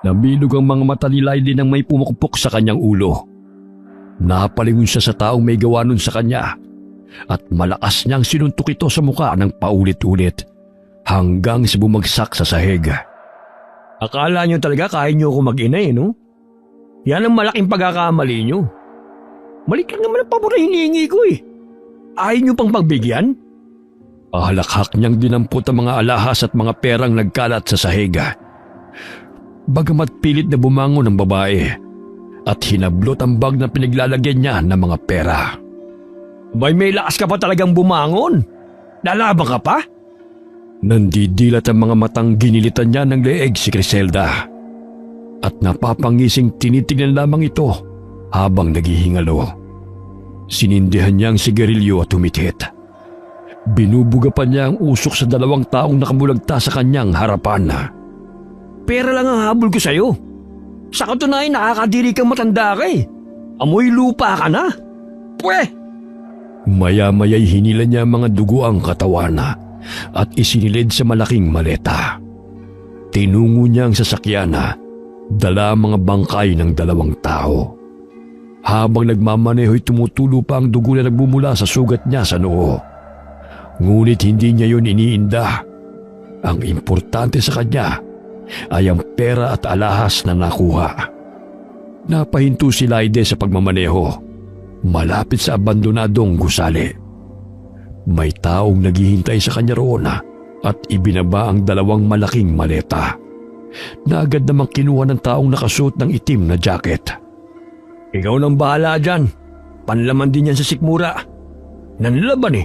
Namilog ang mga mata ni Lyle nang may pumukpok sa kanyang ulo. Napalingon siya sa taong may gawa nun sa kanya at malakas niyang sinuntok ito sa muka ng paulit-ulit hanggang sa bumagsak sa sahig. Akala niyo talaga kaya niyo ako mag-ina no? Yan ang malaking pagkakamali niyo. Malik lang naman ang pabor na hinihingi ko Ayaw niyo pang pagbigyan? Halakhak niyang dinampot ang mga alahas at mga perang nagkalat sa sahig. Bagamat pilit na bumangon ang babae at hinablot ang bag na pinaglalagyan niya ng mga pera. May lakas ka pa talagang bumangon? Lalaban ka pa? Nandidilat ang mga matang ginilitan niya ng leeg si Criselda at napapangising tinitignan lamang ito habang naghihingalo. Sinindihan niya ang sigarilyo at humithit. Binubuga pa niya ang usok sa 2 taong nakabulagta sa kanyang harapan. Pera lang ang habol ko sa'yo. Sa katunayan nakakadiri kang matanda ka Amoy lupa ka na. Pwe! Maya-maya'y hinila niya ang mga dugo ang katawan at isinilid sa malaking maleta. Tinungo niya ang sasakyan dala ang mga bangkay ng 2 tao. Habang nagmamaneho'y tumutulo pa ang dugo na nagbumula sa sugat niya sa noo. Ngunit hindi niya yun iniinda. Ang importante sa kanya ay ang pera at alahas na nakuha. Napahinto si Lyle sa pagmamaneho, malapit sa abandonadong gusali. May taong naghihintay sa kanya roon at ibinaba ang 2 malaking maleta na agad namang kinuha ng taong nakasuot ng itim na jacket. Ikaw nang bahala dyan. Panlaman din yan sa sikmura. Nanlaban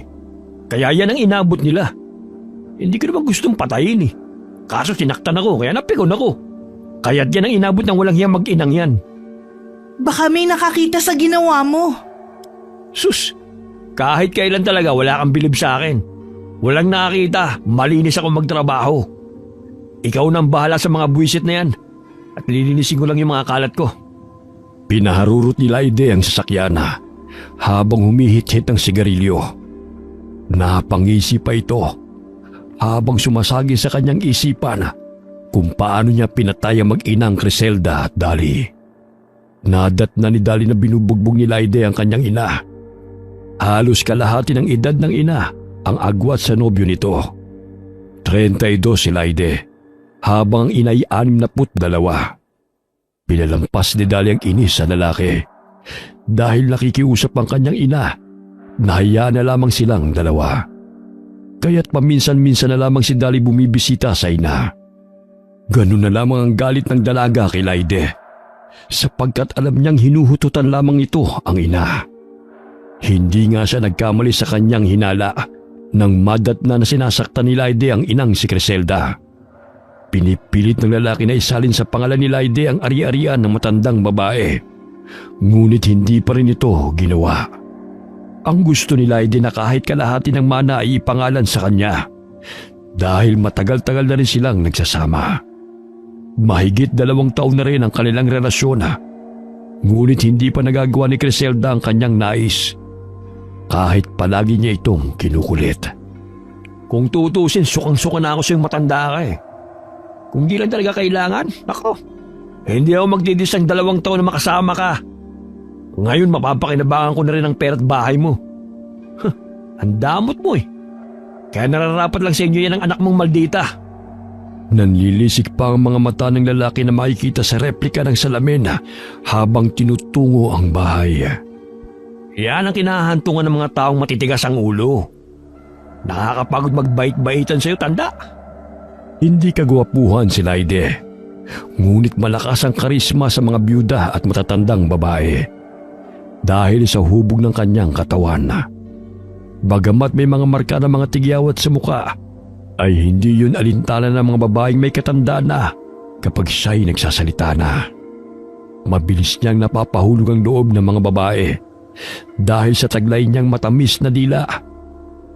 Kaya yan ang inabot nila. Hindi ko naman gustong patayin Kaso sinaktan ako kaya napikon ako. Kaya't yan ang inabot ng walang hiyang mag-inang yan. Baka may nakakita sa ginawa mo. Sus, kahit kailan talaga wala kang bilib sa akin. Walang nakakita, malinis ako magtrabaho. Ikaw nang bahala sa mga buwisit na yan at lilinisin ko lang yung mga kalat ko. Pinaharurot ni Lyle ang sasakyan habang humihit-hit ang sigarilyo. Napangisi pa ito habang sumasagi sa kanyang isipan kung paano niya pinatay ang mag-inang Criselda at Dali. Nadat na ni Dali na binubugbog ni Lyle ang kanyang ina. Halos kalahati ng edad ng ina ang agwat sa nobyo nito. 32 si Lyle habang ang ina'y 62. Pinalampas ni Dali ang inis sa lalaki. Dahil nakikiusap ang kanyang ina, nahiya na lamang silang 2. Kaya't paminsan-minsan na lamang si Dali bumibisita sa ina. Ganun na lamang ang galit ng dalaga kay Lyle, sapagkat alam niyang hinuhututan lamang ito ang ina. Hindi nga siya nagkamali sa kanyang hinala nang madatna na sinasaktan ni Lyle ang inang si Criselda. Pinipilit ng lalaki na isalin sa pangalan ni Lyle ang ari-arian ng matandang babae. Ngunit hindi pa rin ito ginawa. Ang gusto ni Lyle na kahit kalahati ng mana ay ipangalan sa kanya dahil matagal-tagal na rin silang nagsasama. Mahigit 2 taon na rin ang kanilang relasyon ngunit hindi pa nagagawa ni Criselda ang kanyang nais kahit palagi niya itong kinukulit. Kung tutusin, sukang-suka na ako sa yung matanda ka Kung di lang talaga kailangan, hindi ako magdidisang 2 taon na makasama ka. Ngayon mapapakinabangan ko na rin ang pera't bahay mo. Ang damot mo Kaya nararapat lang sa inyo yan ang anak mong maldita. Nanlilisik pa ang mga mata ng lalaki na makikita sa replika ng salamin habang tinutungo ang bahay. Yan ang kinahantungan ng mga taong matitigas ang ulo. Nakakapagod magbait-baitan sa'yo, tanda. Hindi kagwapuhan si Lyle, ngunit malakas ang karisma sa mga byuda at matatandang babae dahil sa hubog ng kanyang katawan. Bagamat may mga marka ng mga tigyawat sa muka, ay hindi yun alintana ng mga babaeng may katandaan na kapag siya'y nagsasalita na. Mabilis niyang napapahulog ang loob ng mga babae dahil sa taglay niyang matamis na dila,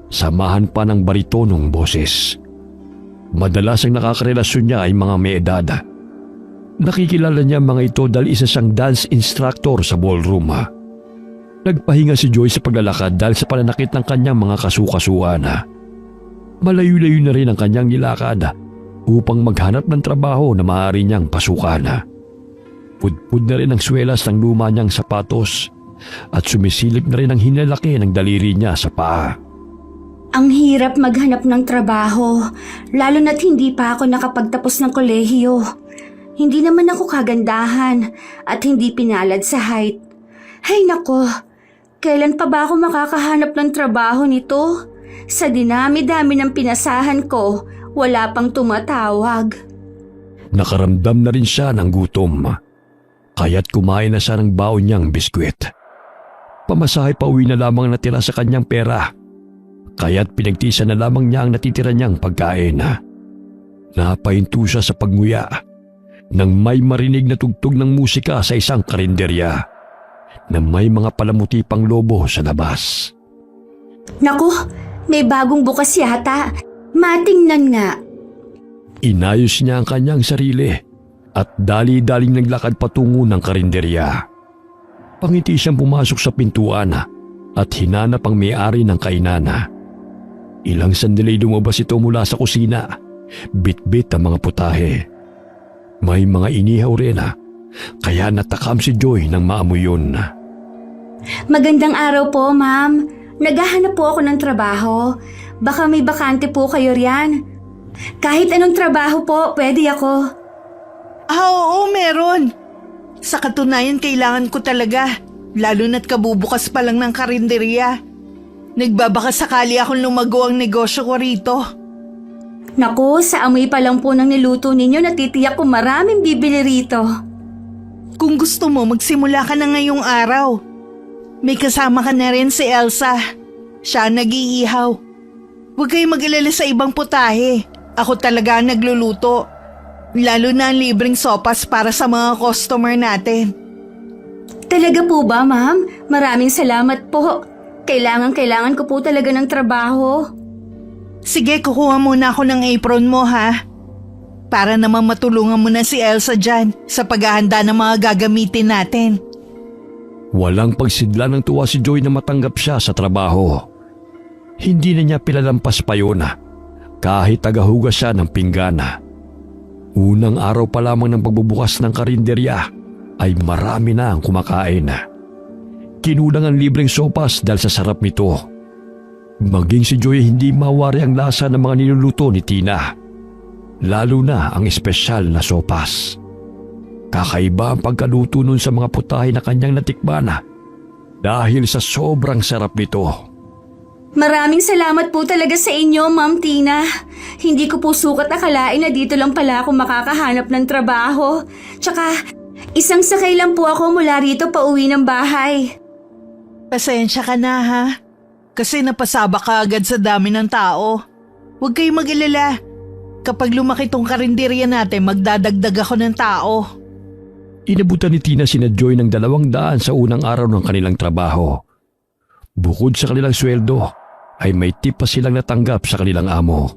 samahan pa ng baritonong boses. Madalas ang nakakarelasyon niya ay mga may edad. Nakikilala niya mga ito dahil isa siyang dance instructor sa ballroom. Nagpahinga si Joy sa paglalakad dahil sa pananakit ng kanyang mga kasukasuan. Malayo-layo na rin ang kanyang nilakad upang maghanap ng trabaho na maaari niyang pasukan. Pudpud na rin ang swelas ng luma niyang sapatos at sumisilip na rin ang hinalaki ng daliri niya sa paa. Ang hirap maghanap ng trabaho, lalo na't hindi pa ako nakapagtapos ng kolehiyo. Hindi naman ako kagandahan at hindi pinalad sa height. Hay nako, kailan pa ba ako makakahanap ng trabaho nito? Sa dinami-dami ng pinasahan ko, wala pang tumatawag. Nakaramdam na rin siya ng gutom, kaya't kumain na siya ng baon niyang biskwit. Pamasahe pa uwi na lamang natira sa kanyang pera, kaya't pinagtisa na lamang niya ang natitira niyang pagkain. Napahinto siya sa pagnguya nang may marinig na tugtog ng musika sa isang karinderya na may mga palamuti pang lobo sa labas. Naku, may bagong bukas yata. Matingnan nga. Inayos niya ang kanyang sarili at dali-daling naglakad patungo ng karinderya. Pangiti siyang pumasok sa pintuan at hinanap ang may-ari ng kainan. Ilang sandali lumabas ito mula sa kusina, bit-bit ang mga putahe. May mga inihaw rin kaya natakam si Joy nang maamoy yun. Magandang araw po, ma'am. Naghahanap po ako ng trabaho. Baka may bakante po kayo riyan. Kahit anong trabaho po, pwede ako. Oo, meron. Sa katunayan, kailangan ko talaga. Lalo na't kabubukas pa lang ng karinderya. Nagbabaka sakali akong lumago ang negosyo ko rito. Naku, sa amoy pa lang po ng niluto ninyo, natitiyak ko maraming bibili rito. Kung gusto mo, magsimula ka na ngayong araw. May kasama ka na rin si Elsa. Siya ang nag-iihaw. Huwag kayong mag-alala sa ibang putahe. Ako talaga ang nagluluto. Lalo na ang libreng sopas para sa mga customer natin. Talaga po ba, ma'am? Maraming salamat po. Kailangan ko po talaga ng trabaho. Sige, kukuha muna ako ng apron mo, ha? Para naman matulungan mo na si Elsa dyan sa paghahanda ng mga gagamitin natin. Walang pagsidla ng tuwa si Joy na matanggap siya sa trabaho. Hindi na niya pinalampas pa yun kahit tagahugas siya ng pinggana. Unang araw pa lamang ng pagbubukas ng karinderya ay marami na ang kumakain. Kinulang ang libreng sopas dahil sa sarap nito. Maging si Joy hindi mawari ang lasa ng mga niluluto ni Tina. Lalo na ang espesyal na sopas. Kakaiba ang pagkaluto nun sa mga putahe na kanyang natikman dahil sa sobrang sarap nito. Maraming salamat po talaga sa inyo, Ma'am Tina. Hindi ko po sukat akalain na dito lang pala ako makakahanap ng trabaho. Tsaka, isang sakay lang po ako mula rito pa uwi ng bahay. Pasensya ka na, ha? Kasi napasaba ka agad sa dami ng tao. Huwag kayong mag-alala. Kapag lumaki tong karinderya natin, magdadagdag ako ng tao. Inabutan ni Tina sina Joy ng 200 sa unang araw ng kanilang trabaho. Bukod sa kanilang sweldo, ay may tip pa silang natanggap sa kanilang amo.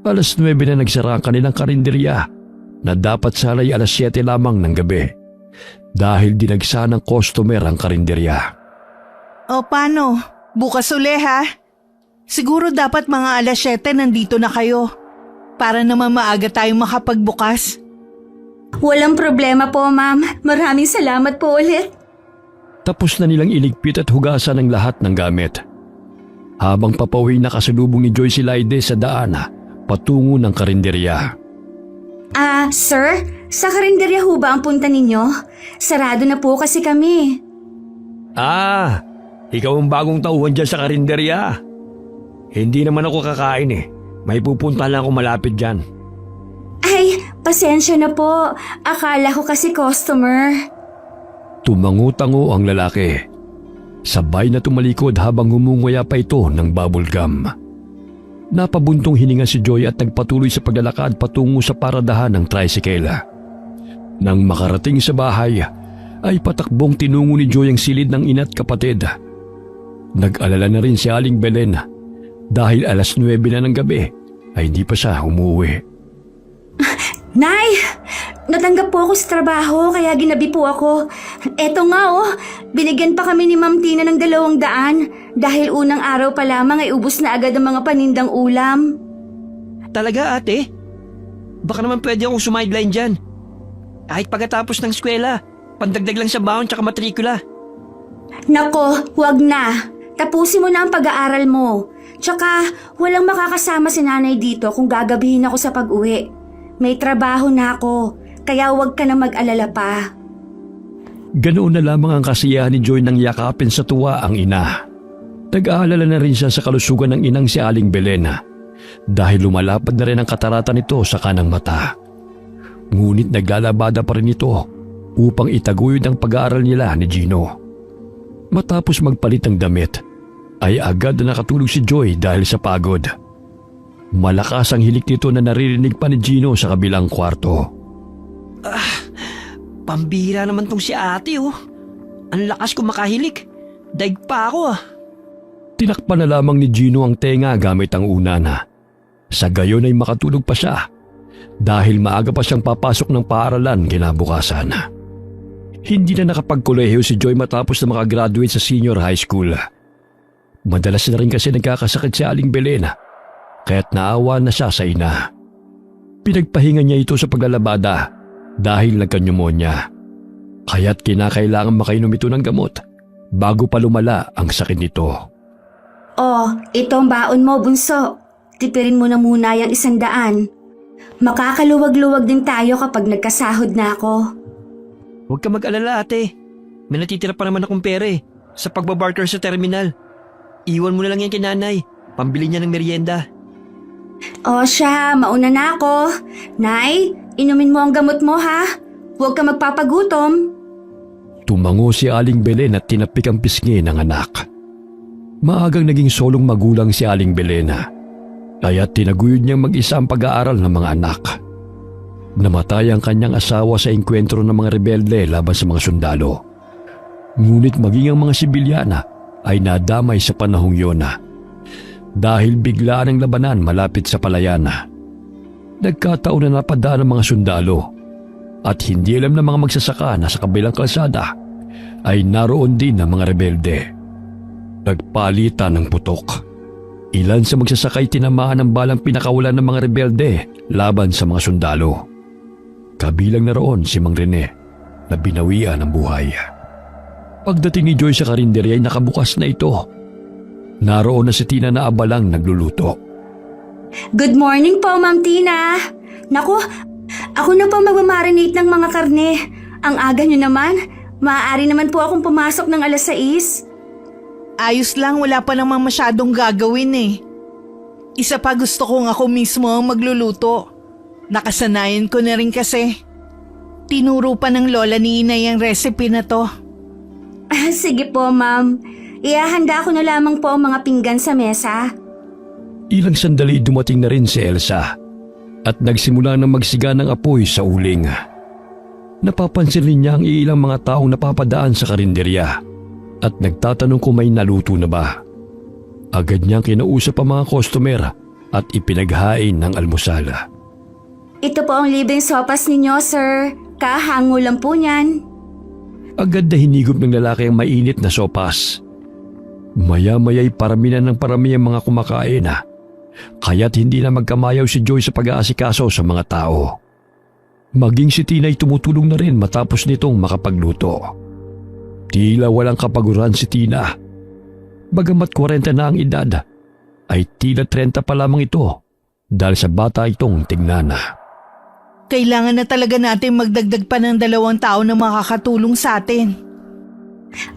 Alas 9 na nagsara ang kanilang karinderya na dapat sana'y alas 7 lamang ng gabi dahil dinagsa ng customer ang karinderya. O paano? Bukas uli, ha? Siguro dapat mga alas 7 nandito na kayo para naman maaga tayong makapagbukas. Walang problema po, ma'am. Maraming salamat po ulit. Tapos na nilang iligpit at hugasan ang lahat ng gamit. Habang papauwi nakasalubong ni Joy si Laide sa daan patungo ng karinderya. Sir? Sa karinderya ho ba ang punta ninyo? Sarado na po kasi kami. Ikaw ang bagong tauhan dyan sa karinderya. Hindi naman ako kakain May pupunta lang ako malapit dyan. Ay, pasensya na po. Akala ko kasi customer. Tumango-tango ang lalaki. Sabay na tumalikod habang humunguya pa ito ng bubble gum. Napabuntong hininga si Joy at nagpatuloy sa paglalakad patungo sa paradahan ng tricycle. Nang makarating sa bahay, ay patakbong tinungo ni Joy ang silid ng ina't kapatid. Nag-alala na rin si Aling Belen dahil alas 9 na ng gabi ay hindi pa siya umuwi. Nay! Natanggap po ako sa trabaho kaya ginabi po ako. Eto nga binigyan pa kami ni Ma'am Tina ng 200 dahil unang araw pa lamang ay ubos na agad ang mga panindang ulam. Talaga ate? Baka naman pwede akong sumideline dyan. Kahit pagkatapos ng eskwela, pandagdag lang sa baon tsaka matrikula. Nako, wag na. Tapusin mo na ang pag-aaral mo. Tsaka, walang makakasama si nanay dito kung gagabihin ako sa pag-uwi. May trabaho na ako, kaya wag ka na mag-alala pa. Ganoon na lamang ang kasiyahan ni Joy nang yakapin sa tuwa ang ina. Nag-aalala na rin siya sa kalusugan ng inang si Aling Belena dahil lumalapad na rin ang katarata nito sa kanang mata. Ngunit naglalabada pa rin ito upang itaguyod ang pag-aaral nila ni Gino. Matapos magpalit ng damit, ay agad na nakatulog si Joy dahil sa pagod. Malakas ang hilik nito na naririnig pa ni Gino sa kabilang kwarto. Pambira naman tong si ate oh. Ang lakas ko makahilik. Daig pa ako ah. Tinakpan na lamang ni Gino ang tenga gamit ang unana. Sa gayon ay makatulog pa siya dahil maaga pa siyang papasok ng paaralan kinabukasan. Hindi na nakapagkolehiyo si Joy matapos na makagraduate sa senior high school. Madalas na rin kasi nagkakasakit si Aling Belena kaya't naawa na siya sa ina. Pinagpahinga niya ito sa paglalabada dahil nagka-pneumonia. Kaya't kinakailangan makainom ito ng gamot bago pa lumala ang sakit nito. Oh, ito ang baon mo, bunso. Tipirin mo na muna yung 100. Makakaluwag-luwag din tayo kapag nagkasahod na ako. Huwag ka mag-alala ate. May natitira pa naman akong pera sa pagbabarter sa terminal. Iwan mo na lang yan kay nanay. Pambili niya ng merienda. O siya, mauna na ako. Nay, inumin mo ang gamot mo ha. Huwag ka magpapagutom. Tumango si Aling Belen at tinapik ang pisngi ng anak. Maagang naging solong magulang si Aling Belena, kaya tinaguyod niyang mag-isa ang pag-aaral ng mga anak. Namatay ang kanyang asawa sa engkwentro ng mga rebelde laban sa mga sundalo. Ngunit maging ang mga sibilyana ay nadamay sa panahong yun dahil biglaan ang labanan malapit sa palayan. Nagkataon na napadaan ang mga sundalo at hindi alam ng mga magsasaka na sa kabilang kalsada ay naroon din ang mga rebelde. Nagpalitan ng putok. Ilan sa magsasakay tinamaan ng balang pinakawalan ng mga rebelde laban sa mga sundalo. Kabilang na roon si Mang Rene na binawian ng buhay. Pagdating ni Joy sa karinderya ay nakabukas na ito. Naroon na si Tina na abalang nagluluto. Good morning po, Ma'am Tina. Naku, ako na po magmamarinate ng mga karne. Ang aga nyo naman. Maaari naman po akong pumasok ng 6:00. Ayos lang, wala pa namang masyadong gagawin eh. Isa pa gusto kong ako mismo ang magluluto. Nakasanayan ko na rin kasi. Tinuro pa ng lola ni Inay ang recipe na to. Sige po, Ma'am. Ihahanda ko na lamang po ang mga pinggan sa mesa. Ilang sandali dumating na rin si Elsa at nagsimula na magsiga ng apoy sa uling. Napapansin rin niya ang ilang mga taong napapadaan sa karinderya at nagtatanong kung may naluto na ba. Agad niyang kinausap ang mga customer at ipinaghain ng almusal. Ito po ang libreng sopas ninyo, sir. Kahango lang po niyan. Agad na hinigop ng lalaki ang mainit na sopas. Maya-maya'y parami na ng parami ang mga kumakain kaya't hindi na magkamayaw si Joy sa pag-aasikaso sa mga tao. Maging si Tina'y tumutulong na rin matapos nitong makapagluto. Tila walang kapaguran si Tina. Bagamat 40 na ang edad, ay tila 30 pa lamang ito dahil sa bata itong tignan. Kailangan na talaga natin magdagdag pa ng 2 tao na makakatulong sa atin.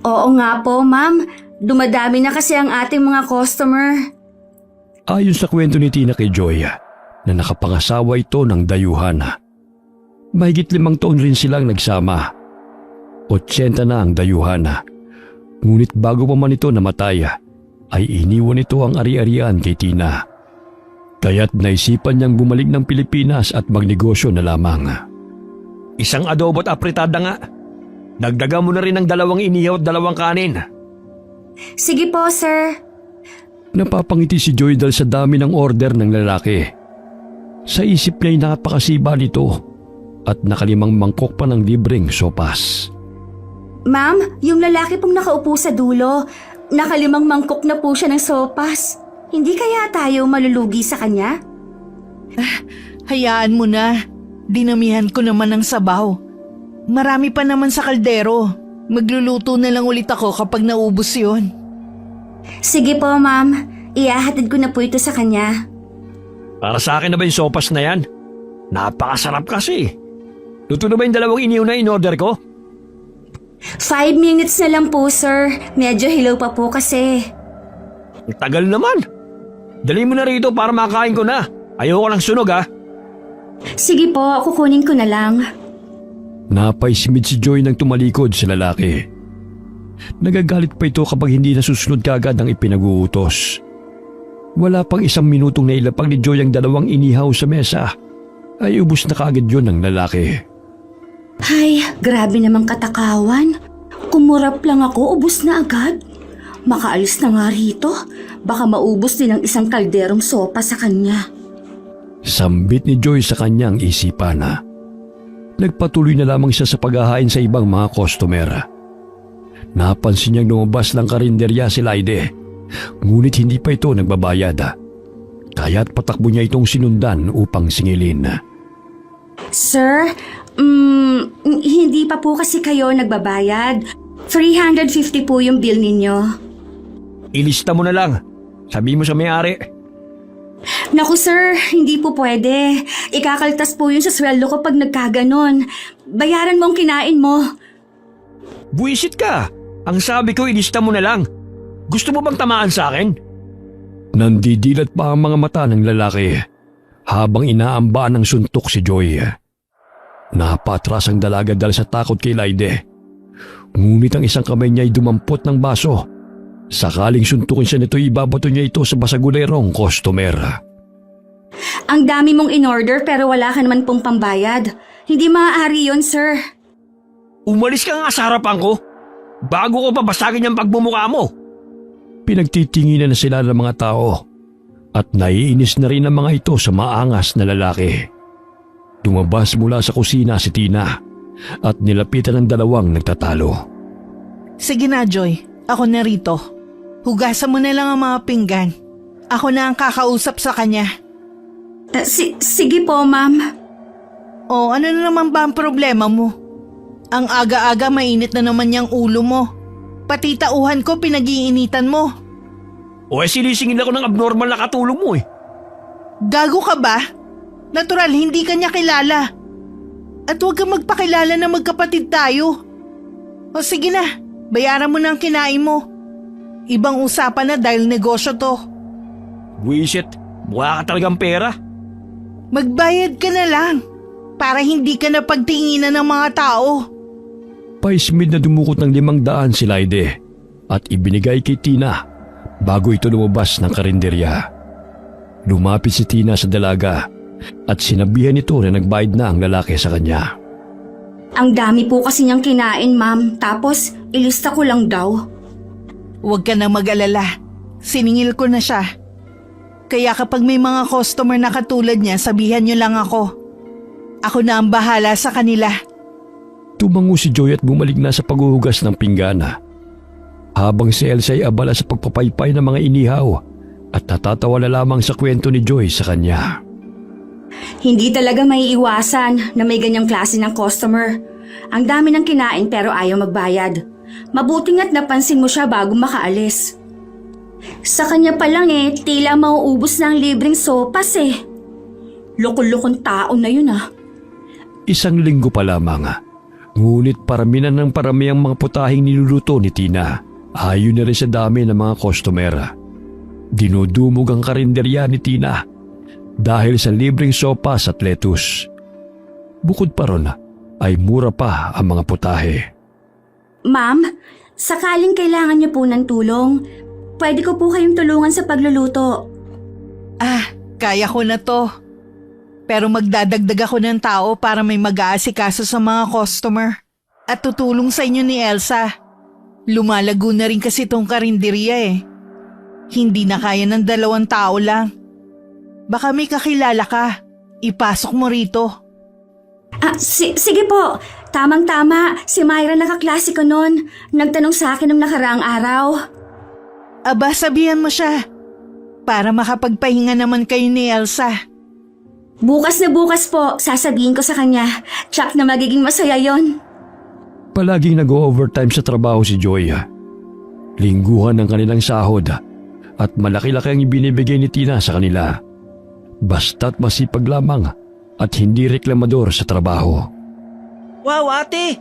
Oo nga po, Ma'am. Dumadami na kasi ang ating mga customer. Ayon sa kwento ni Tina kay Joy, na nakapangasawa ito ng dayuhan. Mahigit 5 taon rin silang nagsama. 80 na ang dayuhan. Ngunit bago pa man ito namatay, ay iniwan ito ang ari-arian kay Tina. Kaya't naisipan niyang bumalik ng Pilipinas at magnegosyo na lamang. Isang adobo at apritada nga. Dagdagan mo na rin ng 2 inihaw at 2 kanin. Sige po, sir. Napapangiti si Joy dahil sa dami ng order ng lalaki. Sa isip niya ay napakasiba nito at nakalimang mangkok pa ng libreng sopas. Ma'am, yung lalaki pong nakaupo sa dulo, nakalimang mangkok na po siya ng sopas. Hindi kaya tayo malulugi sa kanya? Hayaan mo na. Dinamihan ko naman ng sabaw. Marami pa naman sa kaldero. Magluluto na lang ulit ako kapag naubos yon. Sige po, ma'am. Ihahatid ko na po ito sa kanya. Para sa akin na ba yung sopas na yan? Napakasarap kasi. Luto na ba yung 2 inihaw na in-order ko? 5 minutes na lang po, sir. Medyo hilaw pa po kasi. Ang tagal naman. Dali mo na rito para makain ko na. Ayoko lang sunog ha. Sige po, kukunin ko na lang. Napaisimid si Joy nang tumalikod sa lalaki. Nagagalit pa ito kapag hindi nasusunod kaagad ang ipinag-uutos. Wala pang 1 minutong nailapag ni Joy ang 2 inihaw sa mesa, ay ubus na kaagad yun ng lalaki. Ay, grabe namang katakawan. Kumurap lang ako, ubos na agad. Makaalis na nga rito. Baka maubos din ang 1 kalderong sopa sa kanya. Sambit ni Joy sa kanyang isipan na. Nagpatuloy na lamang siya sa paghahain sa ibang mga customer. Napansin niyang lumabas ng karinderya si Laide, ngunit hindi pa ito nagbabayad. Kaya't patakbo niya itong sinundan upang singilin. Sir, hindi pa po kasi kayo nagbabayad. 350 po yung bill ninyo. Ilista mo na lang. Sabi mo sa may-ari. Naku sir, hindi po pwede. Ikakaltas po yun sa sweldo ko pag nagkaganon. Bayaran mo ang kinain mo. Buwisit ka. Ang sabi ko ilista mo na lang. Gusto mo bang tamaan sa akin? Nandidilat pa ang mga mata ng lalaki habang inaambaan ng suntok si Joy. Napatras ang dalaga dahil sa takot kay Laide. Ngunit ang 1 kamay niya ay dumampot ng baso. Sakaling suntukin siya nito, ibabato niya ito sa basagulerong customer. Ang dami mong in-order pero wala ka naman pong pambayad. Hindi maaari yun, sir. Umalis ka nga sa harapan ko. Bago ko babasagin yung pagmumukha mo. Pinagtitinginan na sila ng mga tao at naiinis na rin ang mga ito sa maangas na lalaki. Lumabas mula sa kusina si Tina at nilapitan ng 2 nagtatalo. Sige na, Joy. Ako na rito. Hugasan mo na lang ang mga pinggan. Ako na ang kakausap sa kanya. Sige po, ma'am. O ano na naman ba ang problema mo? Ang aga-aga mainit na naman yung ulo mo. Pati tauhan ko pinag-iinitan mo. O sinisingin ako ng abnormal na katulong mo eh. Gago ka ba? Natural, hindi ka niya kilala. At huwag kang magpakilala na magkapatid tayo. O sige na, bayaran mo na ang kinain mo. Ibang usapan na dahil negosyo to. Buwisit, mukha ka talagang pera. Magbayad ka na lang para hindi ka na pagtinginan ng mga tao. Paismid na dumukot ng 500 si Laide at ibinigay kay Tina bago ito lumabas ng karinderya. Lumapit si Tina sa dalaga at sinabihan ito na nagbayad na ang lalaki sa kanya. Ang dami po kasi niyang kinain, ma'am. Tapos, ilista ko lang daw. Huwag ka na mag-alala. Siningil ko na siya. Kaya kapag may mga customer na katulad niya, sabihan niyo lang ako. Ako na ang bahala sa kanila. Tumango si Joy at bumalik na sa paghuhugas ng pinggana. Habang si Elsa ay abala sa pagpapaypay ng mga inihaw at natatawa na lamang sa kwento ni Joy sa kanya. Hindi talaga may iwasan na may ganyang klase ng customer. Ang dami ng kinain pero ayaw magbayad. Mabuting at napansin mo siya bago makaalis. Sa kanya pa lang tila mauubos na ang libreng sopas Loko-lokong tao na yun 1 linggo pa lamang. Ngunit parami ng parami ang mga putahing niluluto ni Tina. Ayon na rin sa dami ng mga customer. Dinudumog ang karinderya ni Tina dahil sa libreng sopas at lettuce. Bukod pa ron ay mura pa ang mga putahe. Ma'am, sakaling kailangan niyo po ng tulong, pwede ko po kayong tulungan sa pagluluto. Kaya ko na to. Pero magdadagdag ako ng tao para may mag-aasikaso sa mga customer. At tutulong sa inyo ni Elsa. Lumalago na rin kasi tong karinderya Hindi na kaya ng 2 tao lang. Baka may kakilala ka. Ipasok mo rito. Sige po. Tamang-tama. Si Myra nakaklase ko noon. Nagtanong sa akin ng nakaraang araw. Aba, sabihan mo siya. Para makapagpahinga naman kayo ni Elsa. Bukas na bukas po, sasabihin ko sa kanya. Tsak na magiging masaya yon. Palaging nag-overtime sa trabaho si Joy. Lingguhan ng kanilang sahod at malaki-laki ang ibinibigay ni Tina sa kanila. Basta't masipag lamang at hindi reklamador sa trabaho. Wow, ate!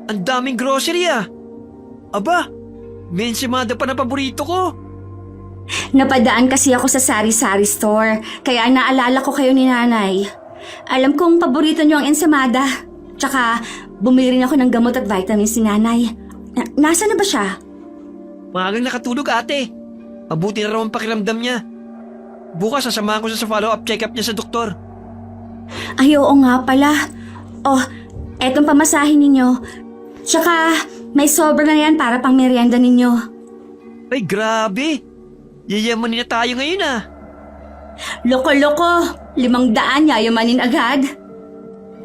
Ang daming grocery ah! Aba, may ensimada pa na paborito ko. Napadaan kasi ako sa sari-sari store, kaya naalala ko kayo ni nanay. Alam kong paborito niyo ang ensamada. Tsaka, bumili rin ako ng gamot at vitamins ni nanay. Nasa na ba siya? Maagang nakatulog ate. Mabuti na raw ang pakiramdam niya. Bukas sasamahan ko siya sa follow-up check-up niya sa doktor. Ay, oo nga pala. Oh, etong pamasahin ninyo. Tsaka, may sobra na yan para pang merienda ninyo. Ay, grabe! Yayamanin na tayo ngayon ah. Loko-loko, 500 yayamanin agad.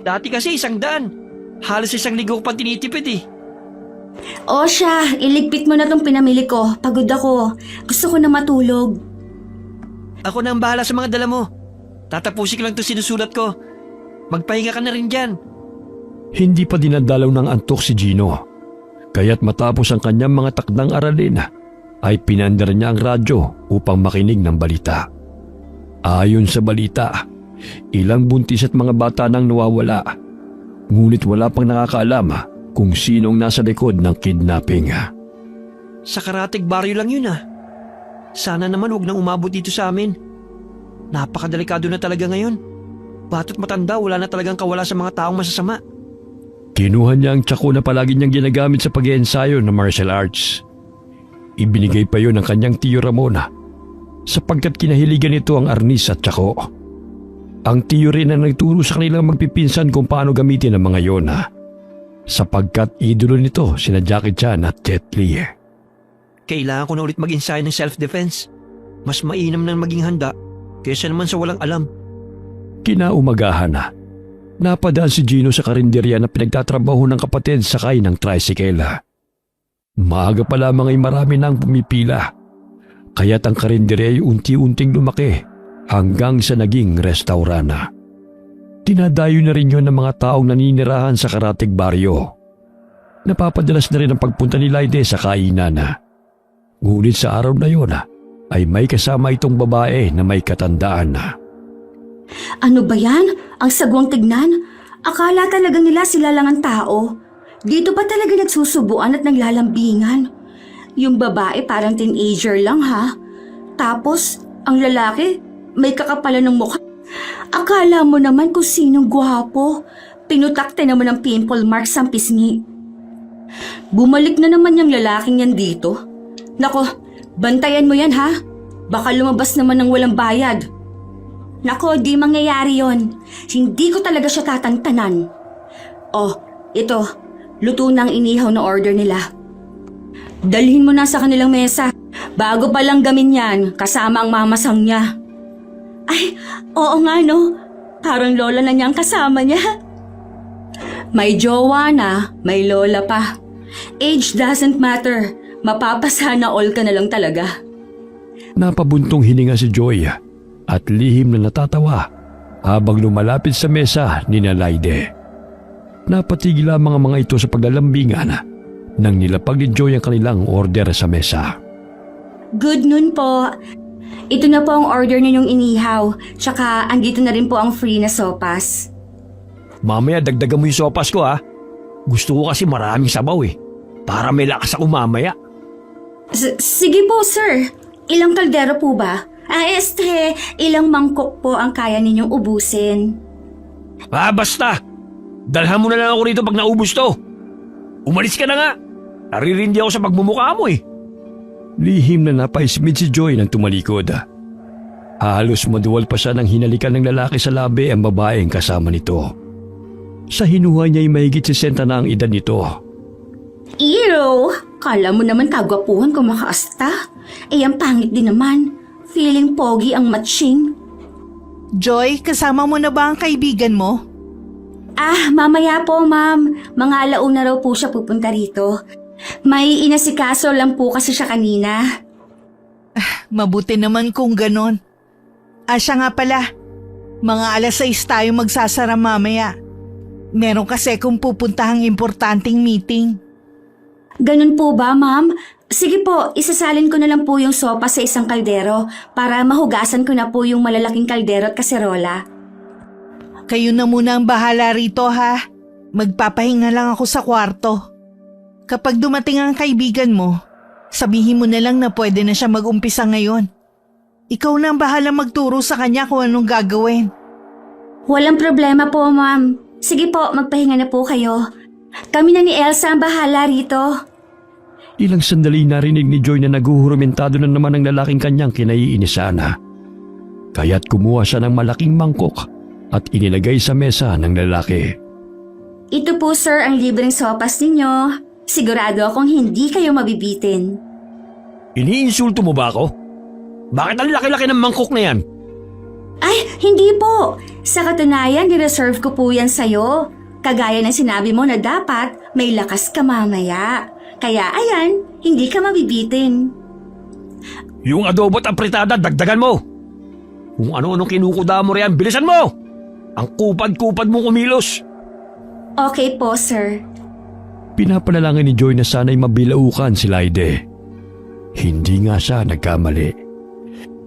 Dati kasi 100. Halos 1 linggo ko pang tinitipid eh. O siya, iligpit mo na tong pinamili ko. Pagod ako. Gusto ko na matulog. Ako na ang bahala sa mga dala mo. Tatapusin ko lang ito sinusulat ko. Magpahinga ka na rin dyan. Hindi pa dinadalaw ng antok si Gino. Kaya't matapos ang kanyang mga takdang aralin, ay pinandar niya ang radyo upang makinig ng balita. Ayon sa balita, ilang buntis at mga bata nang nawawala. Ngunit wala pang nakakaalam kung sinong nasa likod ng kidnapping. Sa Karatig Baryo lang yun ah. Sana naman huwag nang umabot dito sa amin. Napakadelikado na talaga ngayon. Bata't matanda, wala na talagang kawala sa mga taong masasama. Kinuha niya ang tsako na palagi niyang ginagamit sa pag-iensayo ng martial arts. Ibinigay pa yun ng kanyang tiyo Ramona sapagkat kinahiligan nito ang arnis at tsako. Ang tiyo rin ang nagturo sa kanilang magpipinsan kung paano gamitin ang mga yon sapagkat idolo nito sina Jackie Chan at Jet Li. Kailangan ko na ulit mag-ensayo ng self-defense. Mas mainam na maging handa kaysa naman sa walang alam. Kinaumagahan napadaan si Gino sa karinderya na pinagtatrabaho ng kapatid sakay ng tricycle. Maaga pa lamang ay marami nang pumipila, kaya't ang karinderya ay unti-unting lumaki hanggang sa naging restaurana. Tinadayo na rin yun ng mga taong naninirahan sa Karatig Baryo. Napapadalas na rin ang pagpunta ni Laide sa kainan. Ngunit sa araw na yun ay may kasama itong babae na may katandaan. Ano ba yan? Ang sagwang tignan? Akala talaga nila sila lang ang tao. Dito pa talaga nagsusubuan at naglalambingan. Yung babae parang teenager lang ha. Tapos, ang lalaki may kakapalan ng mukha. Akala mo naman kung sinong gwapo. Pinutakte naman ang pimple marks ang pisngi. Bumalik na naman yung lalaking yan dito. Nako, bantayan mo yan ha. Baka lumabas naman ng walang bayad. Nako, di mangyayari yon. Hindi ko talaga siya tatantanan. Oh, ito. Luto na ang inihaw na order nila. Dalhin mo na sa kanilang mesa. Bago pa lang gamin yan, kasama ang mamasang niya. Ay, oo nga no. Parang lola na niya ang kasama niya. May jowa na, may lola pa. Age doesn't matter. Mapapasana all ka na lang talaga. Napabuntong hininga si Joy at lihim na natatawa habang lumalapit sa mesa ni Laide. Napatigil lamang ang mga ito sa paglalambingan nang nilapag ni Joy ang kanilang order sa mesa. Good noon po. Ito na po ang order ninyong inihaw. Tsaka andito na rin po ang free na sopas. Mamaya dagdagan mo yung sopas ko ha. Gusto ko kasi maraming sabaw eh. Para may lakas ako mamaya. Sige po sir. Ilang kaldero po ba? Ilang mangkok po ang kaya ninyong ubusin? Basta! Dalhan mo na lang ako rito pag naubos to. Umalis ka na nga. Naririndi ako sa pagmumukha mo eh. Lihim na napaismid si Joy nang tumalikod. Halos maduwal pa siya nang hinalikan ng lalaki sa labi ang babaeng kasama nito. Sa hinuha niya ay mahigit 60 na ang edad nito. Ew! Kala mo naman kagwapuhan kung makaasta. Ang pangit din naman. Feeling pogi ang matching. Joy, kasama mo na ba ang kaibigan mo? Mamaya po ma'am. Mga alauna raw po siya pupunta rito. May inasikaso lang po kasi siya kanina. Mabuti naman kung ganon. Siya nga pala. Mga alas 6 tayo magsasara mamaya. Meron kasi kung pupuntahang importanteng meeting. Ganun po ba, ma'am? Sige po, isasalin ko na lang po yung sopa sa isang kaldero para mahugasan ko na po yung malalaking kaldero at kaserola. Kayo na muna ang bahala rito ha. Magpapahinga lang ako sa kwarto. Kapag dumating ang kaibigan mo, sabihin mo na lang na pwede na siya mag-umpisa ngayon. Ikaw na ang bahala magturo sa kanya kung anong gagawin. Walang problema po, ma'am. Sige po, magpahinga na po kayo. Kami na ni Elsa ang bahala rito. Ilang sandali narinig ni Joy na naguhurumentado na naman ang lalaking kanyang kinaiinisana. Kaya't kumuha siya ng malaking mangkok at inilagay sa mesa ng lalaki. Ito po, sir, ang libreng sopas ninyo. Sigurado akong hindi kayo mabibitin. Iniinsulto mo ba ako? Bakit ang laki-laki ng mangkok na yan? Ay, hindi po. Sa katunayan, nireserve ko po yan sa'yo. Kagaya ng sinabi mo na dapat may lakas ka mamaya. Kaya ayan, hindi ka mabibitin. Yung adobo at apritada, dagdagan mo! Kung ano-anong kinukuda mo riyan, bilisan mo! Ang kupad-kupad mong kumilos! Okay po, sir. Pinapanalangin ni Joy na sana'y mabilaukan si Laide. Hindi nga siya nagkamali.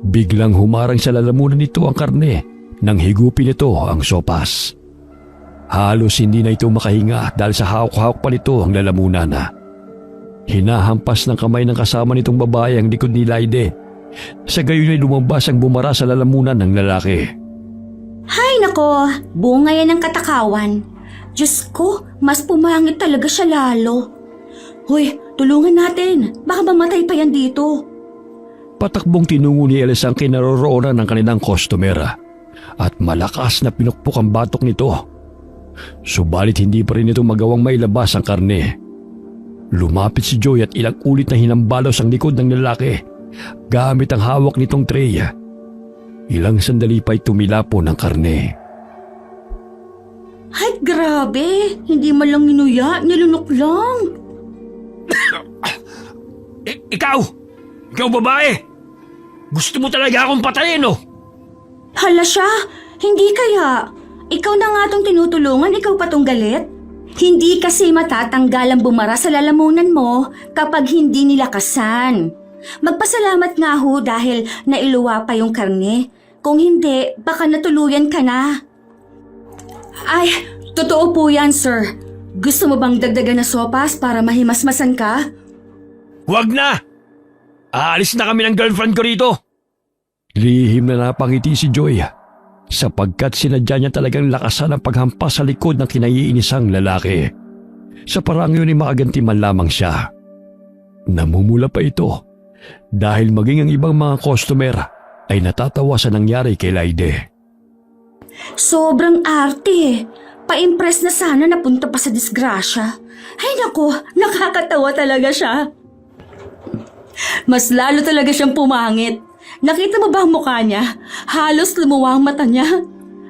Biglang humarang sa lalamunan nito ang karne nang higupin nito ang sopas. Halos hindi na ito makahinga dahil sa hawak-hawak pa nito ang lalamunan na. Hinahampas ng kamay ng kasama nitong babae ang likod ni Laide. Sa gayon ay lumabas ang bumara sa lalamunan ng lalaki. Hay nako, bunga yan ng katakawan. Diyos ko, mas pumangit talaga siya lalo. Hoy, tulungan natin. Baka mamatay pa yan dito. Patakbong tinungo ni Elsa ang kinaroroonan ng kanilang kostumera at malakas na pinukpok ang batok nito. Subalit hindi pa rin ito magawang mailabas ang karne. Lumapit si Joy at ilang ulit na hinambalos ang likod ng lalaki gamit ang hawak nitong tray. Ilang sandali pa'y tumilapon ang karne. Ay, grabe. Hindi man lang inuya, nilunok lang. Ikaw! Ikaw babae! Gusto mo talaga akong patayin, no? Hala siya, hindi kaya. Ikaw na nga tong tinutulungan, ikaw pa tong galit. Hindi kasi matatanggal ang bumara sa lalamunan mo kapag hindi nilakasan. Magpasalamat nga ho dahil nailuwa pa yung karne. Kung hindi, baka natuluyan ka na. Ay, totoo po yan, sir. Gusto mo bang dagdagan na sopas para mahimasmasan ka? Huwag na! Aalis na kami ng girlfriend ko rito! Lihim na napangiti si Joy sapagkat sinadya niya talagang lakasan ang paghampas sa likod ng kinaiinisang lalaki. Sa parang yun ay makaganti man lamang siya. Namumula pa ito dahil maging ang ibang mga customer ay natatawa sa nangyari kay Laide. Sobrang arte. Pa-impress na sana napunta pa sa disgrasya. Ay nako, nakakatawa talaga siya. Mas lalo talaga siyang pumangit. Nakita mo ba ang mukha niya? Halos lumuwa ang mata niya.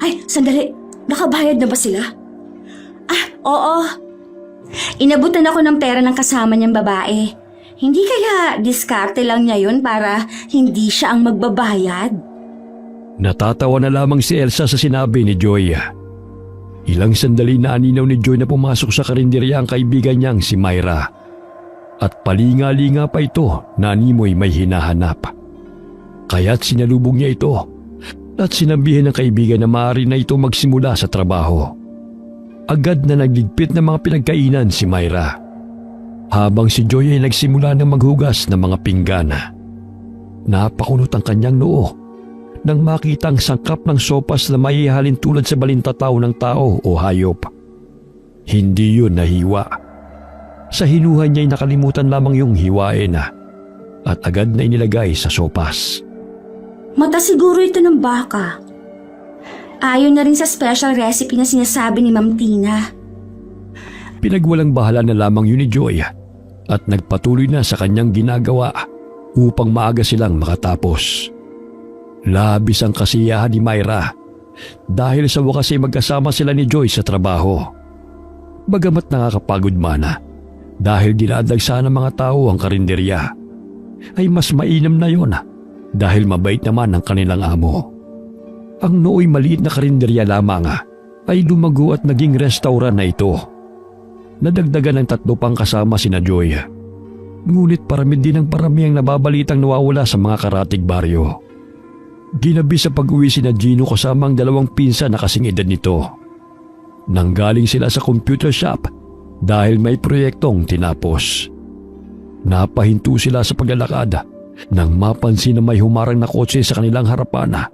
Ay, sandali. Nakabayad na ba sila? Ah, oo. Inabutan ako ng pera ng kasama niyang babae. Hindi kaya diskarte lang niya yun para hindi siya ang magbabayad? Natatawa na lamang si Elsa sa sinabi ni Joy. Ilang sandali na aninaw ni Joy na pumasok sa karinderya ang kaibigan niyang si Myra. At palinga-linga pa ito na animoy may hinahanap. Kaya't sinalubong niya ito at sinabihan ng kaibigan na maaari na ito magsimula sa trabaho. Agad na nagligpit ng mga pinagkainan si Myra. Habang si Joy ay nagsimula ng maghugas ng mga pinggan. Napakunot ang kanyang noo nang makita ang sangkap ng sopas na maihalin tulad sa balintataw ng tao o hayop. Hindi yun nahiwa. Sa hinuhan niya ay nakalimutan lamang yung hiwain at agad na inilagay sa sopas. Mata siguro ito ng baka. Ayon na rin sa special recipe na sinasabi ni Ma'am Tina. Pinagwalang bahala na lamang yun ni Joy at nagpatuloy na sa kanyang ginagawa upang maaga silang makatapos. Labis ang kasiyahan ni Myra dahil sa wakas ay magkasama sila ni Joy sa trabaho. Bagamat nakakapagod man dahil dinadagsa ng mga tao ang karinderya, ay mas mainam na yon dahil mabait naman ang kanilang amo. Ang nooy maliit na karinderya lamang ay lumago at naging restaurant na ito. Nadagdagan ng 3 pang kasama sina Joy. Ngunit parami din ang parami ang nababalitang nawawala sa mga karatig baryo. Ginabi sa pag-uwi sina Gino kasama ang 2 pinsan na kasing edad nito. Nanggaling sila sa computer shop dahil may proyektong tinapos. Napahinto sila sa paglalakad nang mapansin na may humarang na kotse sa kanilang harapan.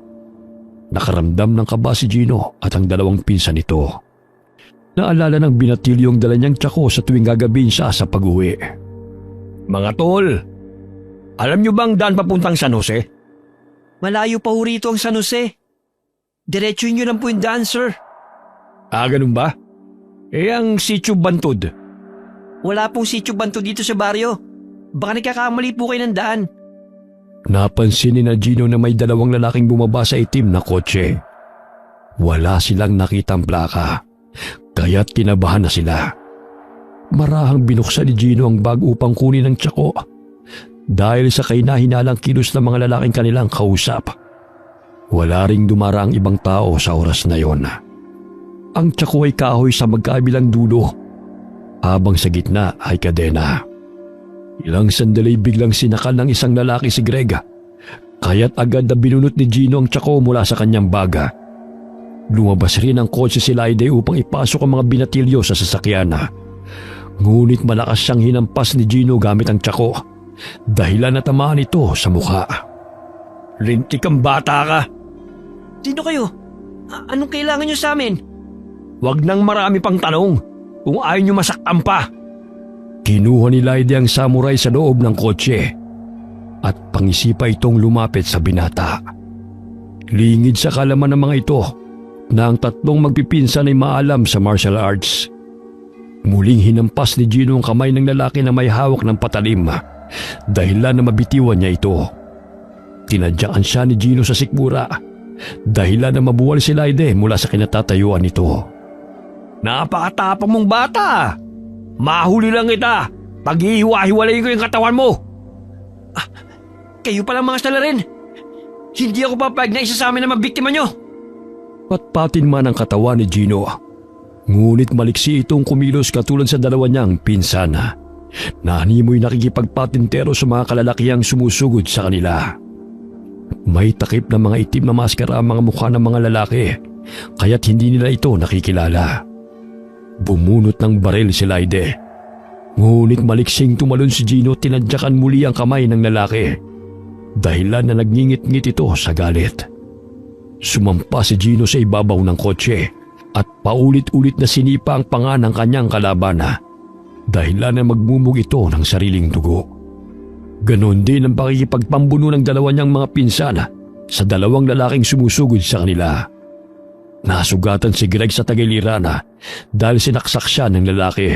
Nakaramdam ng kaba si Gino at ang 2 pinsan nito. Naalala ng binatilyong dala niyang tsako sa tuwing gagabihin siya sa pag-uwi. Mga tol, alam niyo bang daan papuntang San Jose? Malayo pa ho rito ang San Jose. Diretsuhin niyo lang po yung daan, sir. Ganun ba? Ang Sitio Bantod. Wala pong sitio banto dito sa baryo. Baka nagkakamali po kayo ng daan. Napansin ni na Gino na may 2 lalaking bumaba sa itim na kotse. Wala silang nakitang plaka, kaya't kinabahan na sila. Marahang binuksan ni Gino ang bag upang kunin ang tsako dahil sa kahinahinalang kilos ng mga lalaking kanilang kausap. Wala ring dumaraang ibang tao sa oras na yon. Ang tsako ay kahoy sa magkabilang dulo, habang sa gitna ay kadena. Ilang sandali biglang sinakal ng isang lalaki si Greg, kaya't agad na binunot ni Gino ang tsako mula sa kanyang baga. Lumabas rin ang kotse si Laide upang ipasok ang mga binatilyo sa sasakyan. Ngunit malakas siyang hinampas ni Gino gamit ang tsako, dahilan na tamaan ito sa mukha. Lintik kang bata ka. Sino kayo? Anong kailangan niyo sa amin? Huwag nang marami pang tanong kung ayaw niyo masaktan pa. Kinuha ni Laide ang samurai sa loob ng kotse at pangisipa itong lumapit sa binata. Lingid sa kalaman ng mga ito na ang 3 magpipinsan ay maalam sa martial arts. Muling hinampas ni Gino ang kamay ng lalaki na may hawak ng patalim, dahilan na mabitiwan niya ito. Tinadyaan siya ni Gino sa sikmura, dahilan na mabuwal si Laide mula sa kinatatayuan nito. Napakatapang mong bata. Mahuli lang kita pag hihiwa-hiwalayin ko yung katawan mo. Kayo palang mga salarin. Hindi ako papayag na isa sa amin na mabiktima nyo. Patpatin man ang katawan ni Gino, ngunit maliksi itong kumilos katulad sa 2 niyang pinsan. Nanimoy nakikipagpatintero sa mga kalalakihang sumusugod sa kanila. May takip na mga itim na maskara ang mga mukha ng mga lalaki, kaya't hindi nila ito nakikilala. Bumunot ng baril si Laide, ngunit maliksing tumalon si Gino, tinadyakan muli ang kamay ng lalaki, dahilan na nagngingit-ngit ito sa galit. Sumampa si Gino sa ibabaw ng kotse at paulit-ulit na sinipa ang panga ng kanyang kalaban, dahilan na magmumug ito ng sariling dugo. Ganon din ang pakikipagpambuno ng 2 niyang mga pinsan sa 2 lalaking sumusugod sa kanila. Nasugatan si Greg sa tagiliran dahil sinaksak siya ng lalaki.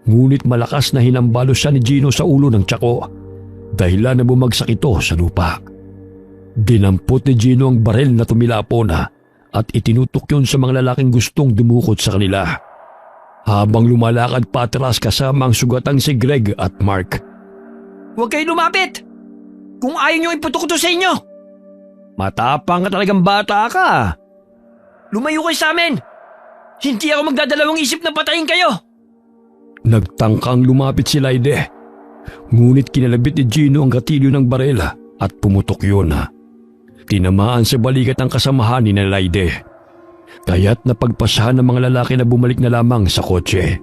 Ngunit malakas na hinambalos siya ni Gino sa ulo ng tsako, dahilan na bumagsak ito sa lupa. Dinampot ni Gino ang baril na tumilapon at itinutok yun sa mga lalaking gustong dumukot sa kanila. Habang lumalakad patras kasama ang sugatang si Greg at Mark. Huwag kayo lumapit! Kung ayaw nyo iputok ito sa inyo! Matapang ka talagang bata ka. Lumayo kayo sa amin! Hindi ako magdadalawang isip na patayin kayo! Nagtangkang lumapit si Laide, ngunit kinalabit ni Gino ang gatilyo ng baril at pumutok yun. Tinamaan sa balikat ang kasamahan ni Laide, kaya't napagpasahan ng mga lalaki na bumalik na lamang sa kotse.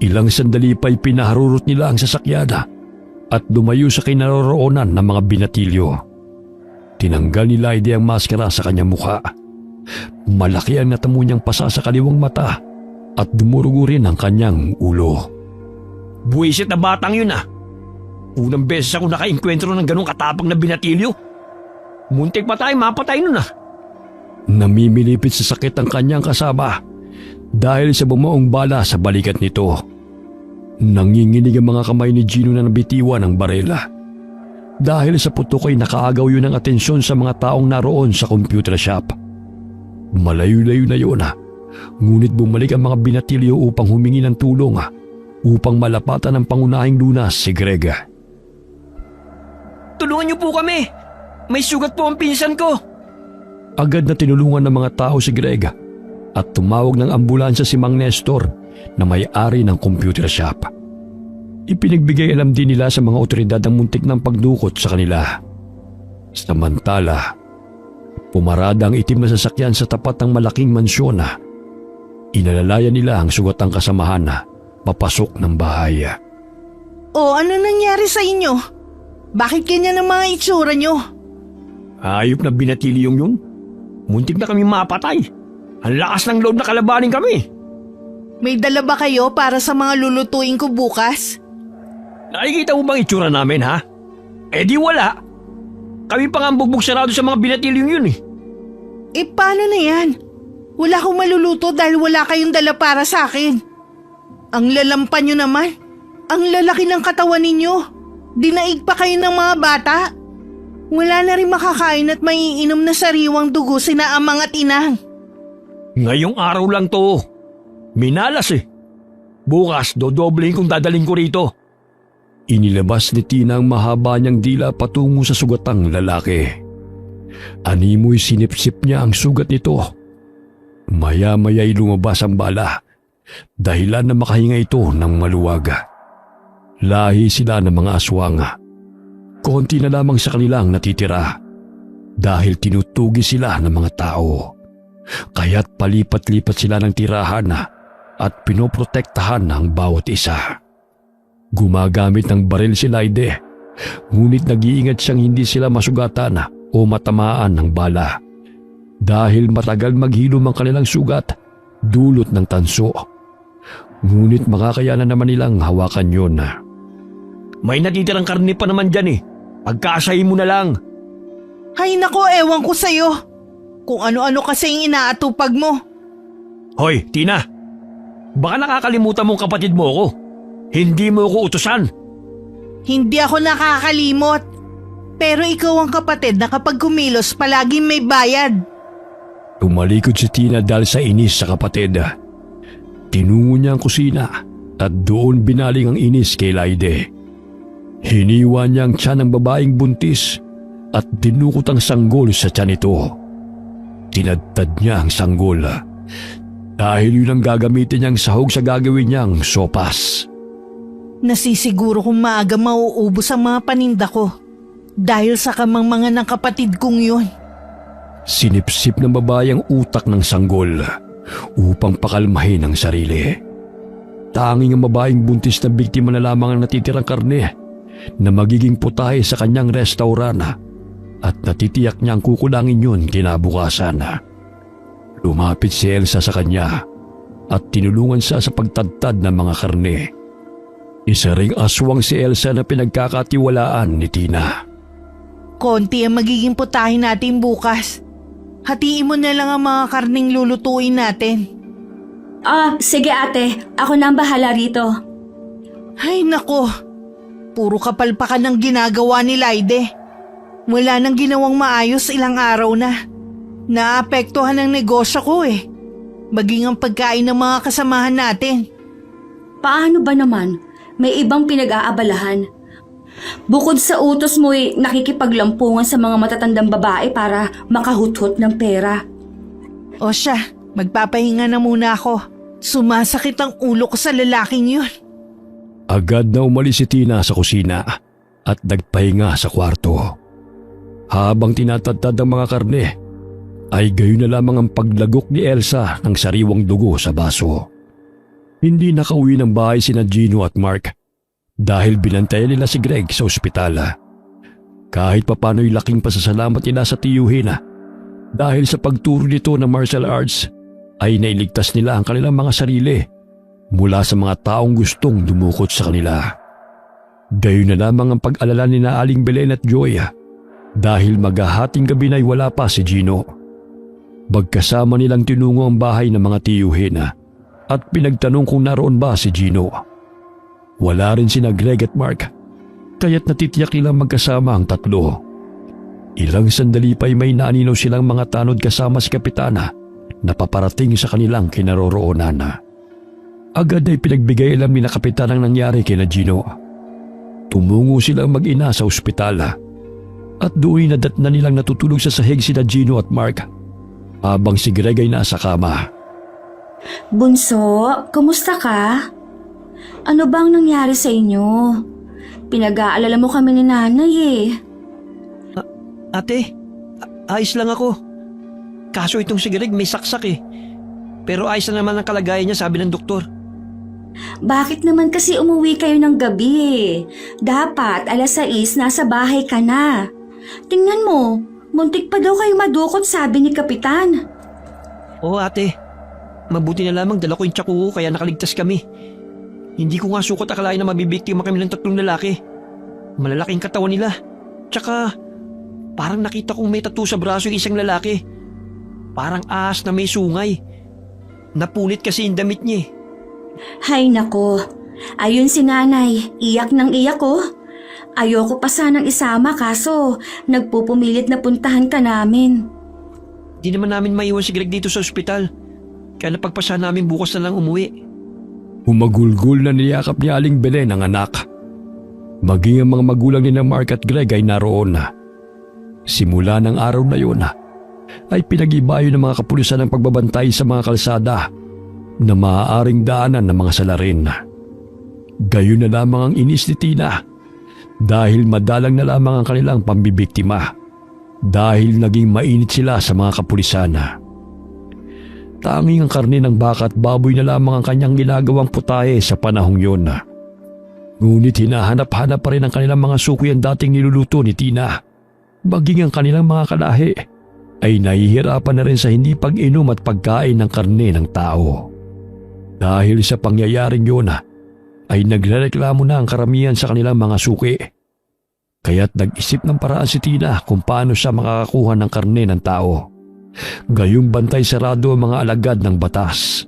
Ilang sandali pa'y pinaharurot nila ang sasakyan at lumayo sa kinaroroonan ng mga binatilyo. Tinanggal ni Laide ang maskara sa kanyang mukha. Malaki ang natamo niyang pasa sa kaliwang mata at dumurugo rin ang kanyang ulo. Buwisit na batang yun Unang beses ako nakainkwentro ng ganong katapang na binatilyo. Muntik pa tayo mapatay nun Namimilipit sa sakit ang kanyang kasama dahil sa bumaong bala sa balikat nito. Nanginginig ang mga kamay ni Gino na nabitiwan ng barela. Dahil sa putok ay nakaagaw yun ang atensyon sa mga taong naroon sa computer shop. Malayo-layo na yun ngunit bumalik ang mga binatilyo upang humingi ng tulong upang malapatan ng pangunahing lunas si Greg. Tulungan niyo po kami! May sugat po ang pinsan ko! Agad na tinulungan ng mga tao si Greg at tumawag ng ambulansya si Mang Nestor na may-ari ng computer shop. Ipinagbigay alam din nila sa mga otoridad ang muntik ng pagdukot sa kanila. Samantala, pumarada ang itim na sasakyan sa tapat ng malaking mansyon. Inalalayan nila ang sugatang kasamahan na papasok ng bahay. O ano nangyari sa inyo? Bakit ganyan ang mga itsura nyo? Ayop na binatilyong yun. Muntik na kami mapatay. Ang lakas ng loob na kalabanin kami. May dala ba kayo para sa mga lulutuin ko bukas? Nakikita mo bang itsura namin, ha? Eh di wala. Kami pa nga ang bugbog sarado sa mga binatilyong yun eh. Eh paano na yan? Wala akong maluluto dahil wala kayong dala para sa akin. Ang lalampan nyo naman. Ang lalaki ng katawan ninyo. Dinaig pa kayo ng mga bata. Wala na rin makakain at maiinom na sariwang dugo sina amang at inang. Ngayong araw lang to. Minalas eh. Bukas, dodobling kung dadaling ko rito. Inilabas ni Tina ang mahaba niyang dila patungo sa sugatang lalaki. Animoy sinipsip niya ang sugat nito. Maya-maya'y lumabas ang bala, dahilan na makahinga ito ng maluwag. Lahi sila ng mga aswang. Konti na lamang sa kanilang natitira dahil tinutugi sila ng mga tao. Kaya't palipat-lipat sila ng tirahan at pinoprotektahan ng bawat isa. Gumagamit ng baril si Laide, ngunit nag-iingat siyang hindi sila masugatan o matamaan ng bala dahil matagal maghilom ang kanilang sugat dulot ng tanso. Ngunit makakayanan naman nilang hawakan yun. May natitirang karne pa naman dyan eh. Pagkaasahin mo na lang. Hay nako, ewan ko sa'yo. Kung ano-ano kasi yung inaatupag mo. Hoy, Tina. Baka nakakalimutan mong kapatid mo ako. Hindi mo ako utusan. Hindi ako nakakalimot. Pero ikaw ang kapatid na kapag kumilos palaging may bayad. Tumalikod si Tina dahil sa inis sa kapatid. Tinungo niya ang kusina at doon binaling ang inis kay Laide. Hiniwa niya ang tiyan ng babaeng buntis at dinukot ang sanggol sa tiyan nito. Tinadtad niya ang sanggol dahil yun ang gagamitin niyang sahog sa gagawin niyang sopas. Nasisiguro kung maaga mauubos ang mga paninda ko dahil sa kamangmangan ng kapatid kong yun. Sinipsip ng babae ang utak ng sanggol upang pakalmahin ang sarili. Tanging ang babaeng buntis na biktima na lamang ang natitirang karne na magiging putahe sa kanyang restauran at natitiyak niyang kukulangin yun kinabukasan. Lumapit si Elsa sa kanya at tinulungan siya sa pagtadtad ng mga karne. Isa ring aswang si Elsa na pinagkakatiwalaan ni Tina. Konti ang magiging putahe natin bukas. Hatiin mo na lang ang mga karning lulutuin natin. Sige ate. Ako na ang bahala rito. Ay nako, puro kapalpakan ang ginagawa ni Laide. Wala nang ginawang maayos ilang araw na. Naapektuhan ang negosyo ko eh. Maging ang pagkain ng mga kasamahan natin. Paano ba naman? May ibang pinag-aabalahan. Bukod sa utos mo'y nakikipaglampungan sa mga matatandang babae para makahuthot ng pera. O siya, magpapahinga na muna ako. Sumasakit ang ulo ko sa lalaking yun. Agad na umalis si Tina sa kusina at nagpahinga sa kwarto. Habang tinatadtad ang mga karne, ay gayon na lamang ang paglagok ni Elsa ng sariwang dugo sa baso. Hindi nakauwi ng bahay sina Gino at Mark dahil binantayan nila si Greg sa ospital. Kahit papano'y laking pasasalamat nila sa tiyuhin dahil sa pagturo nito ng martial arts ay nailigtas nila ang kanilang mga sarili mula sa mga taong gustong dumukot sa kanila. Gayon na lamang ang pag-alala ni na Aling Belen at Joy dahil maghahating gabi na'y wala pa si Gino. Magkasama nilang tinungo ang bahay ng mga tiyuhin at pinagtanong kung naroon ba si Gino. Wala rin sina Greg at Mark, kaya't natitiyak nilang magkasama ang tatlo. Ilang sandali pa'y may naaninaw silang mga tanod kasama si Kapitana na paparating sa kanilang kinaroroonan. Agad ay pinagbigay alam ni na Kapitan ang nangyari kina Gino. Tumungo silang mag-ina sa ospital at doon nadatna nilang natutulog sa sahig sina Gino at Mark habang si Greg ay nasa kama. Bunso, kumusta ka? Ano bang nangyari sa inyo? Pinag-aalala mo kami ni nanay eh. Ate, ayos lang ako. Kaso itong si Greg may saksak eh. Pero ayos na naman ang kalagayan niya, sabi ng doktor. Bakit naman kasi umuwi kayo ng gabi eh? Dapat 6:00 nasa bahay ka na. Tingnan mo, muntik pa daw kayo madukot sabi ni Kapitan. Oo ate, mabuti na lamang dala ko yung tsaku ko kaya nakaligtas kami. Hindi ko nga sukot akalain na mabibiktima kami ng 3 lalaki. Malalaking katawan nila. Tsaka parang nakita kong may tattoo sa braso yung isang lalaki. Parang ahas na may sungay. Napunit kasi yung damit niya eh. Hay nako, ayun si nanay, iyak ng iyak oh. Ayoko pa sanang isama kaso nagpupumilit na puntahan ka namin. Di naman namin maiwan si Greg dito sa ospital. Kaya napagpasya namin bukas na lang umuwi. Humagulgul na niyakap ni Aling Belen ang anak. Maging ang mga magulang ni Mark at Greg ay naroon na. Simula ng araw na yun ay pinag-ibayo ng mga kapulisan ng pagbabantay sa mga kalsada na maaaring daanan ng mga salarin. Gayon na lamang ang inis ni Tina dahil madalang na lamang ang kanilang pambibiktima dahil naging mainit sila sa mga kapulisan. Tanging ang karne ng baka at baboy na lamang ang kanyang ginagawang putahe sa panahong yun. Ngunit hinahanap-hanap pa rin ang kanilang mga suki ang dating niluluto ni Tina. Maging ang kanilang mga kalahi ay nahihirapan na rin sa hindi pag-inom at pagkain ng karne ng tao. Dahil sa pangyayaring yun ay nagrereklamo na ang karamihan sa kanilang mga suki. Kaya't nag-isip ng paraan si Tina kung paano siya makakakuha ng karne ng tao. Gayong bantay sarado ang mga alagad ng batas.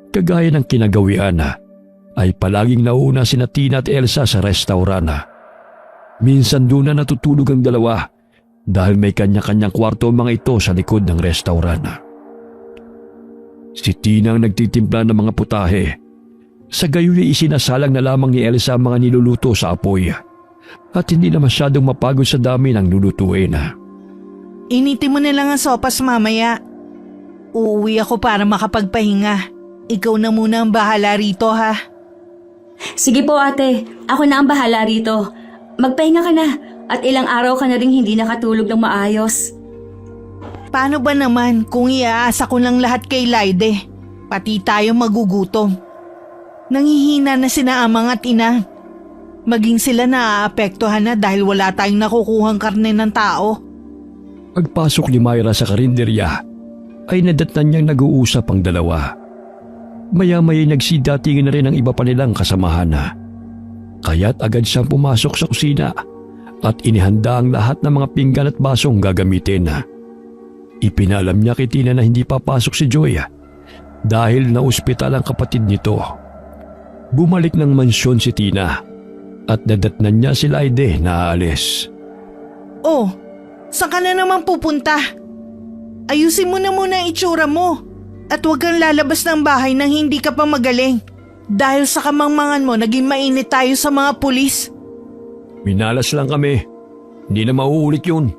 Kagaya ng kinagawian ay palaging nauna sina Tina at Elsa sa restaurant. Minsan doon na natutulog ang dalawa dahil may kanya-kanyang kwarto ang mga ito sa likod ng restaurant. Si Tina ang nagtitimpla ng mga putahe. Sa gayon ay isinasalang na lamang ni Elsa ang mga niluluto sa apoy at hindi na masyadong mapagod sa dami ng lulutuin. Initin mo na lang ang sopas mamaya. Uuwi ako para makapagpahinga. Ikaw na muna ang bahala rito ha. Sige po ate, ako na ang bahala rito. Magpahinga ka na at ilang araw ka na rin hindi nakatulog ng maayos. Paano ba naman kung iaasa ko lang lahat kay Laide? Pati tayo magugutom. Nangihina na sina amang at ina. Maging sila naaapektuhan na dahil wala tayong nakukuhang karne ng tao. Pagpasok ni Myra sa karinderya ay nadatnan niyang nag-uusap ang dalawa. Maya-maya nagsidatingin na rin ang iba pa nilang kasamahan. Kaya't agad siyang pumasok sa kusina at inihanda ang lahat ng mga pinggan at basong gagamitin. Ipinalam niya kay Tina na hindi papasok si Joy dahil na-ospital ang kapatid nito. Bumalik ng mansyon si Tina at nadatnan niya si Laide na aalis. Oh, saan ka na naman pupunta? Ayusin mo na muna ang itsura mo at huwag kang lalabas ng bahay nang hindi ka pa magaling. Dahil sa kamangmangan mo, naging mainit tayo sa mga pulis. Minalas lang kami. Hindi na mauulit yun.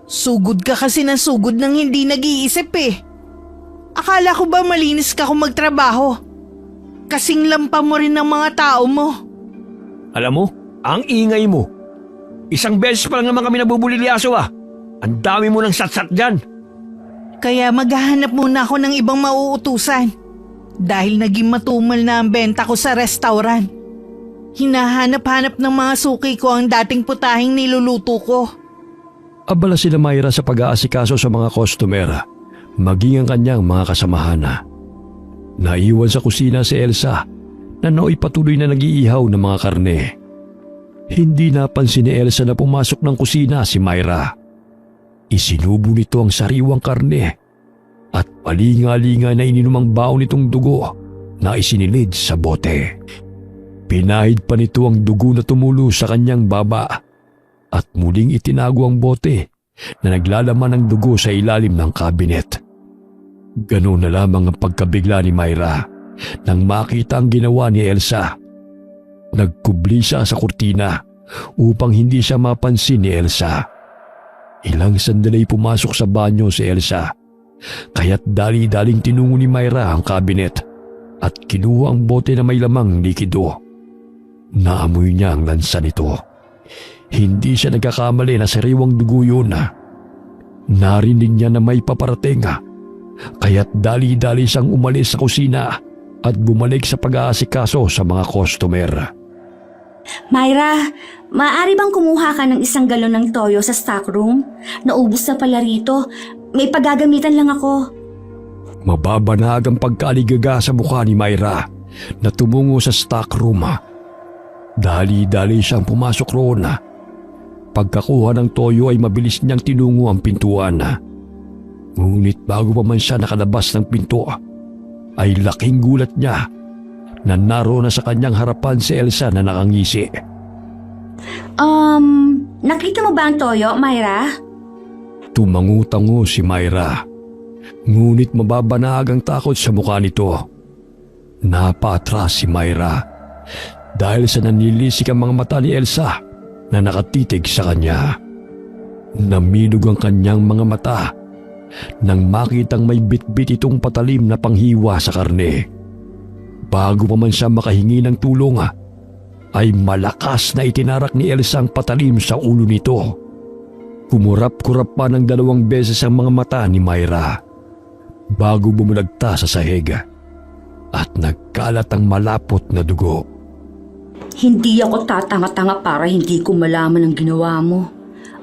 Sugod ka kasi ng sugod nang hindi nag-iisip eh. Akala ko ba malinis ka kung magtrabaho? Kasing lampa mo rin ng mga tao mo. Alam mo, ang ingay mo. Isang beses pa lang naman kami nabubulilyaso Ang dami mo ng satsat dyan. Kaya maghahanap muna ako ng ibang mauutusan. Dahil naging matumal na ang benta ko sa restaurant. Hinahanap-hanap ng mga suki ko ang dating putahing niluluto ko. Abala sila Myra sa pag-aasikaso sa mga customer, maging ang kanyang mga kasamahan. Naiwan sa kusina si Elsa na nooy patuloy na nag-iihaw ng mga karne. Hindi napansin ni Elsa na pumasok ng kusina si Myra. Isinubo nito ang sariwang karne at palinga-linga na ininom ang baon nitong dugo na isinilid sa bote. Pinahid pa nito ang dugo na tumulo sa kanyang baba at muling itinago ang bote na naglalaman ng dugo sa ilalim ng kabinet. Ganun na lamang ang pagkabigla ni Myra nang makita ang ginawa ni Elsa. Nagkubli siya sa kurtina upang hindi siya mapansin ni Elsa. Ilang sandali pumasok sa banyo si Elsa Kaya't dali-daling tinungo ni Myra ang kabinet at kinuha ang bote na may lamang likido. Naamoy niya ang lansa nito. Hindi siya nagkakamali na sariwang dugo yun. Narinig niya na may paparating, kaya't dali-dali siyang umalis sa kusina at bumalik sa pag-aasikaso sa mga customer. Myra, maaari bang kumuha ka ng 1 galon ng toyo sa stockroom? Naubos na pala rito. May paggagamitan lang ako. Mababanag ang pagkaaligaga sa mukha ni Myra na tumungo sa stockroom. Dali-dali siyang pumasok roon. Pagkakuha ng toyo ay mabilis niyang tinungo ang pintuan. Ngunit bago pa man siya nakalabas ng pinto, ay laking gulat niya na naroon na sa kanyang harapan si Elsa na nakangisi. Nakita mo ba ang toyo, Myra? Tumangu-tango si Myra. Ngunit mababanag ang takot sa mukha nito. Napatras si Myra dahil sa nanilisik ang mga mata ni Elsa na nakatitig sa kanya. Namilog ang kanyang mga mata nang makitang may bitbit itong patalim na panghiwa sa karne. Bago pa man siya makahingi ng tulong, ay malakas na itinarak ni Elsa ang patalim sa ulo nito. Kumurap-kurap pa ng 2 beses ang mga mata ni Myra bago bumulagta sa sahig at nagkalat ang malapot na dugo. Hindi ako tatanga-tanga para hindi ko malaman ang ginawa mo.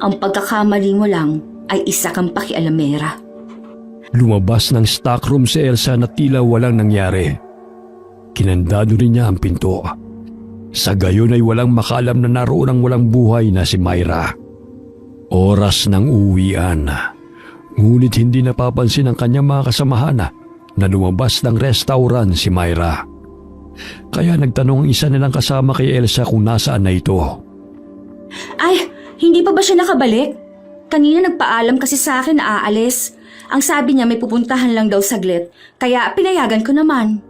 Ang pagkakamali mo lang ay isa kang pakialamera. Lumabas ng stockroom si Elsa na tila walang nangyari. Kinandado rin niya ang pinto. Sa gayon ay walang makalam na naroon ang walang buhay na si Myra. Oras ng uwian. Ngunit hindi napapansin ng kanyang mga kasamahan na lumabas ng restaurant si Myra. Kaya nagtanong ang isa nilang kasama kay Elsa kung nasaan na ito. Ay, hindi pa ba siya nakabalik? Kanina nagpaalam kasi sa akin na aalis. Ang sabi niya may pupuntahan lang daw saglit, kaya pinayagan ko naman.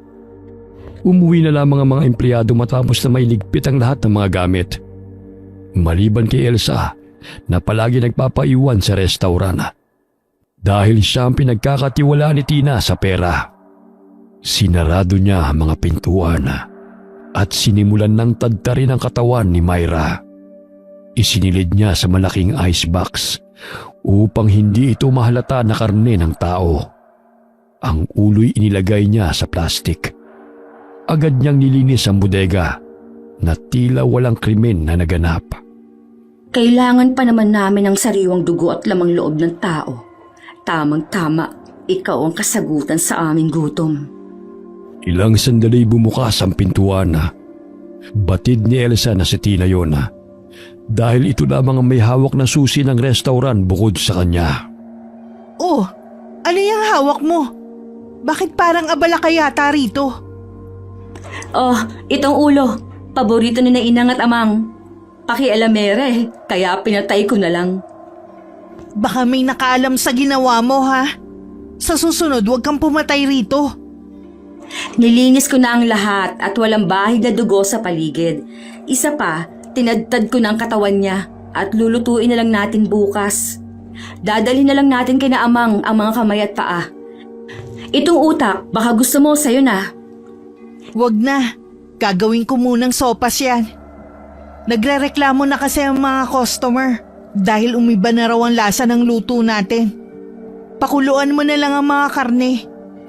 Umuwi na lamang ang mga empleyado matapos na mailigpit ang lahat ng mga gamit. Maliban kay Elsa na palagi nagpapaiwan sa restaurant dahil siya ang pinagkakatiwalaan ni Tina sa pera. Sinarado niya ang mga pintuan at sinimulan ng tadtarin ang katawan ni Myra. Isinilid niya sa malaking icebox upang hindi ito mahalata na karne ng tao. Ang ulo'y inilagay niya sa plastik. Agad niyang nilinis ang bodega na tila walang krimen na naganap. Kailangan pa naman namin ng sariwang dugo at lamang loob ng tao. Tamang-tama, ikaw ang kasagutan sa aming gutom. Ilang sandali bumukas ang pintuan. Batid ni Elsa na si Tina yon dahil ito lamang ang may hawak na susi ng restaurant bukod sa kanya. Oh, ano yung hawak mo? Bakit parang abala ka yata rito? Oh, itong ulo. Paborito ni na inang at amang. Pakialamera kaya pinatay ko na lang. Baka may nakaalam sa ginawa mo, ha? Sa susunod, huwag kang pumatay rito. Nilinis ko na ang lahat at walang bahid na dugo sa paligid. Isa pa, tinadtad ko na ang katawan niya at lulutuin na lang natin bukas. Dadalhin na lang natin kay na amang ang mga kamay at paa. Itong utak, baka gusto mo sa'yo na. Huwag na. Gagawin ko munang sopas yan. Nagrereklamo na kasi ang mga customer dahil umiba na raw ang lasa ng luto natin. Pakuluan mo na lang ang mga karne.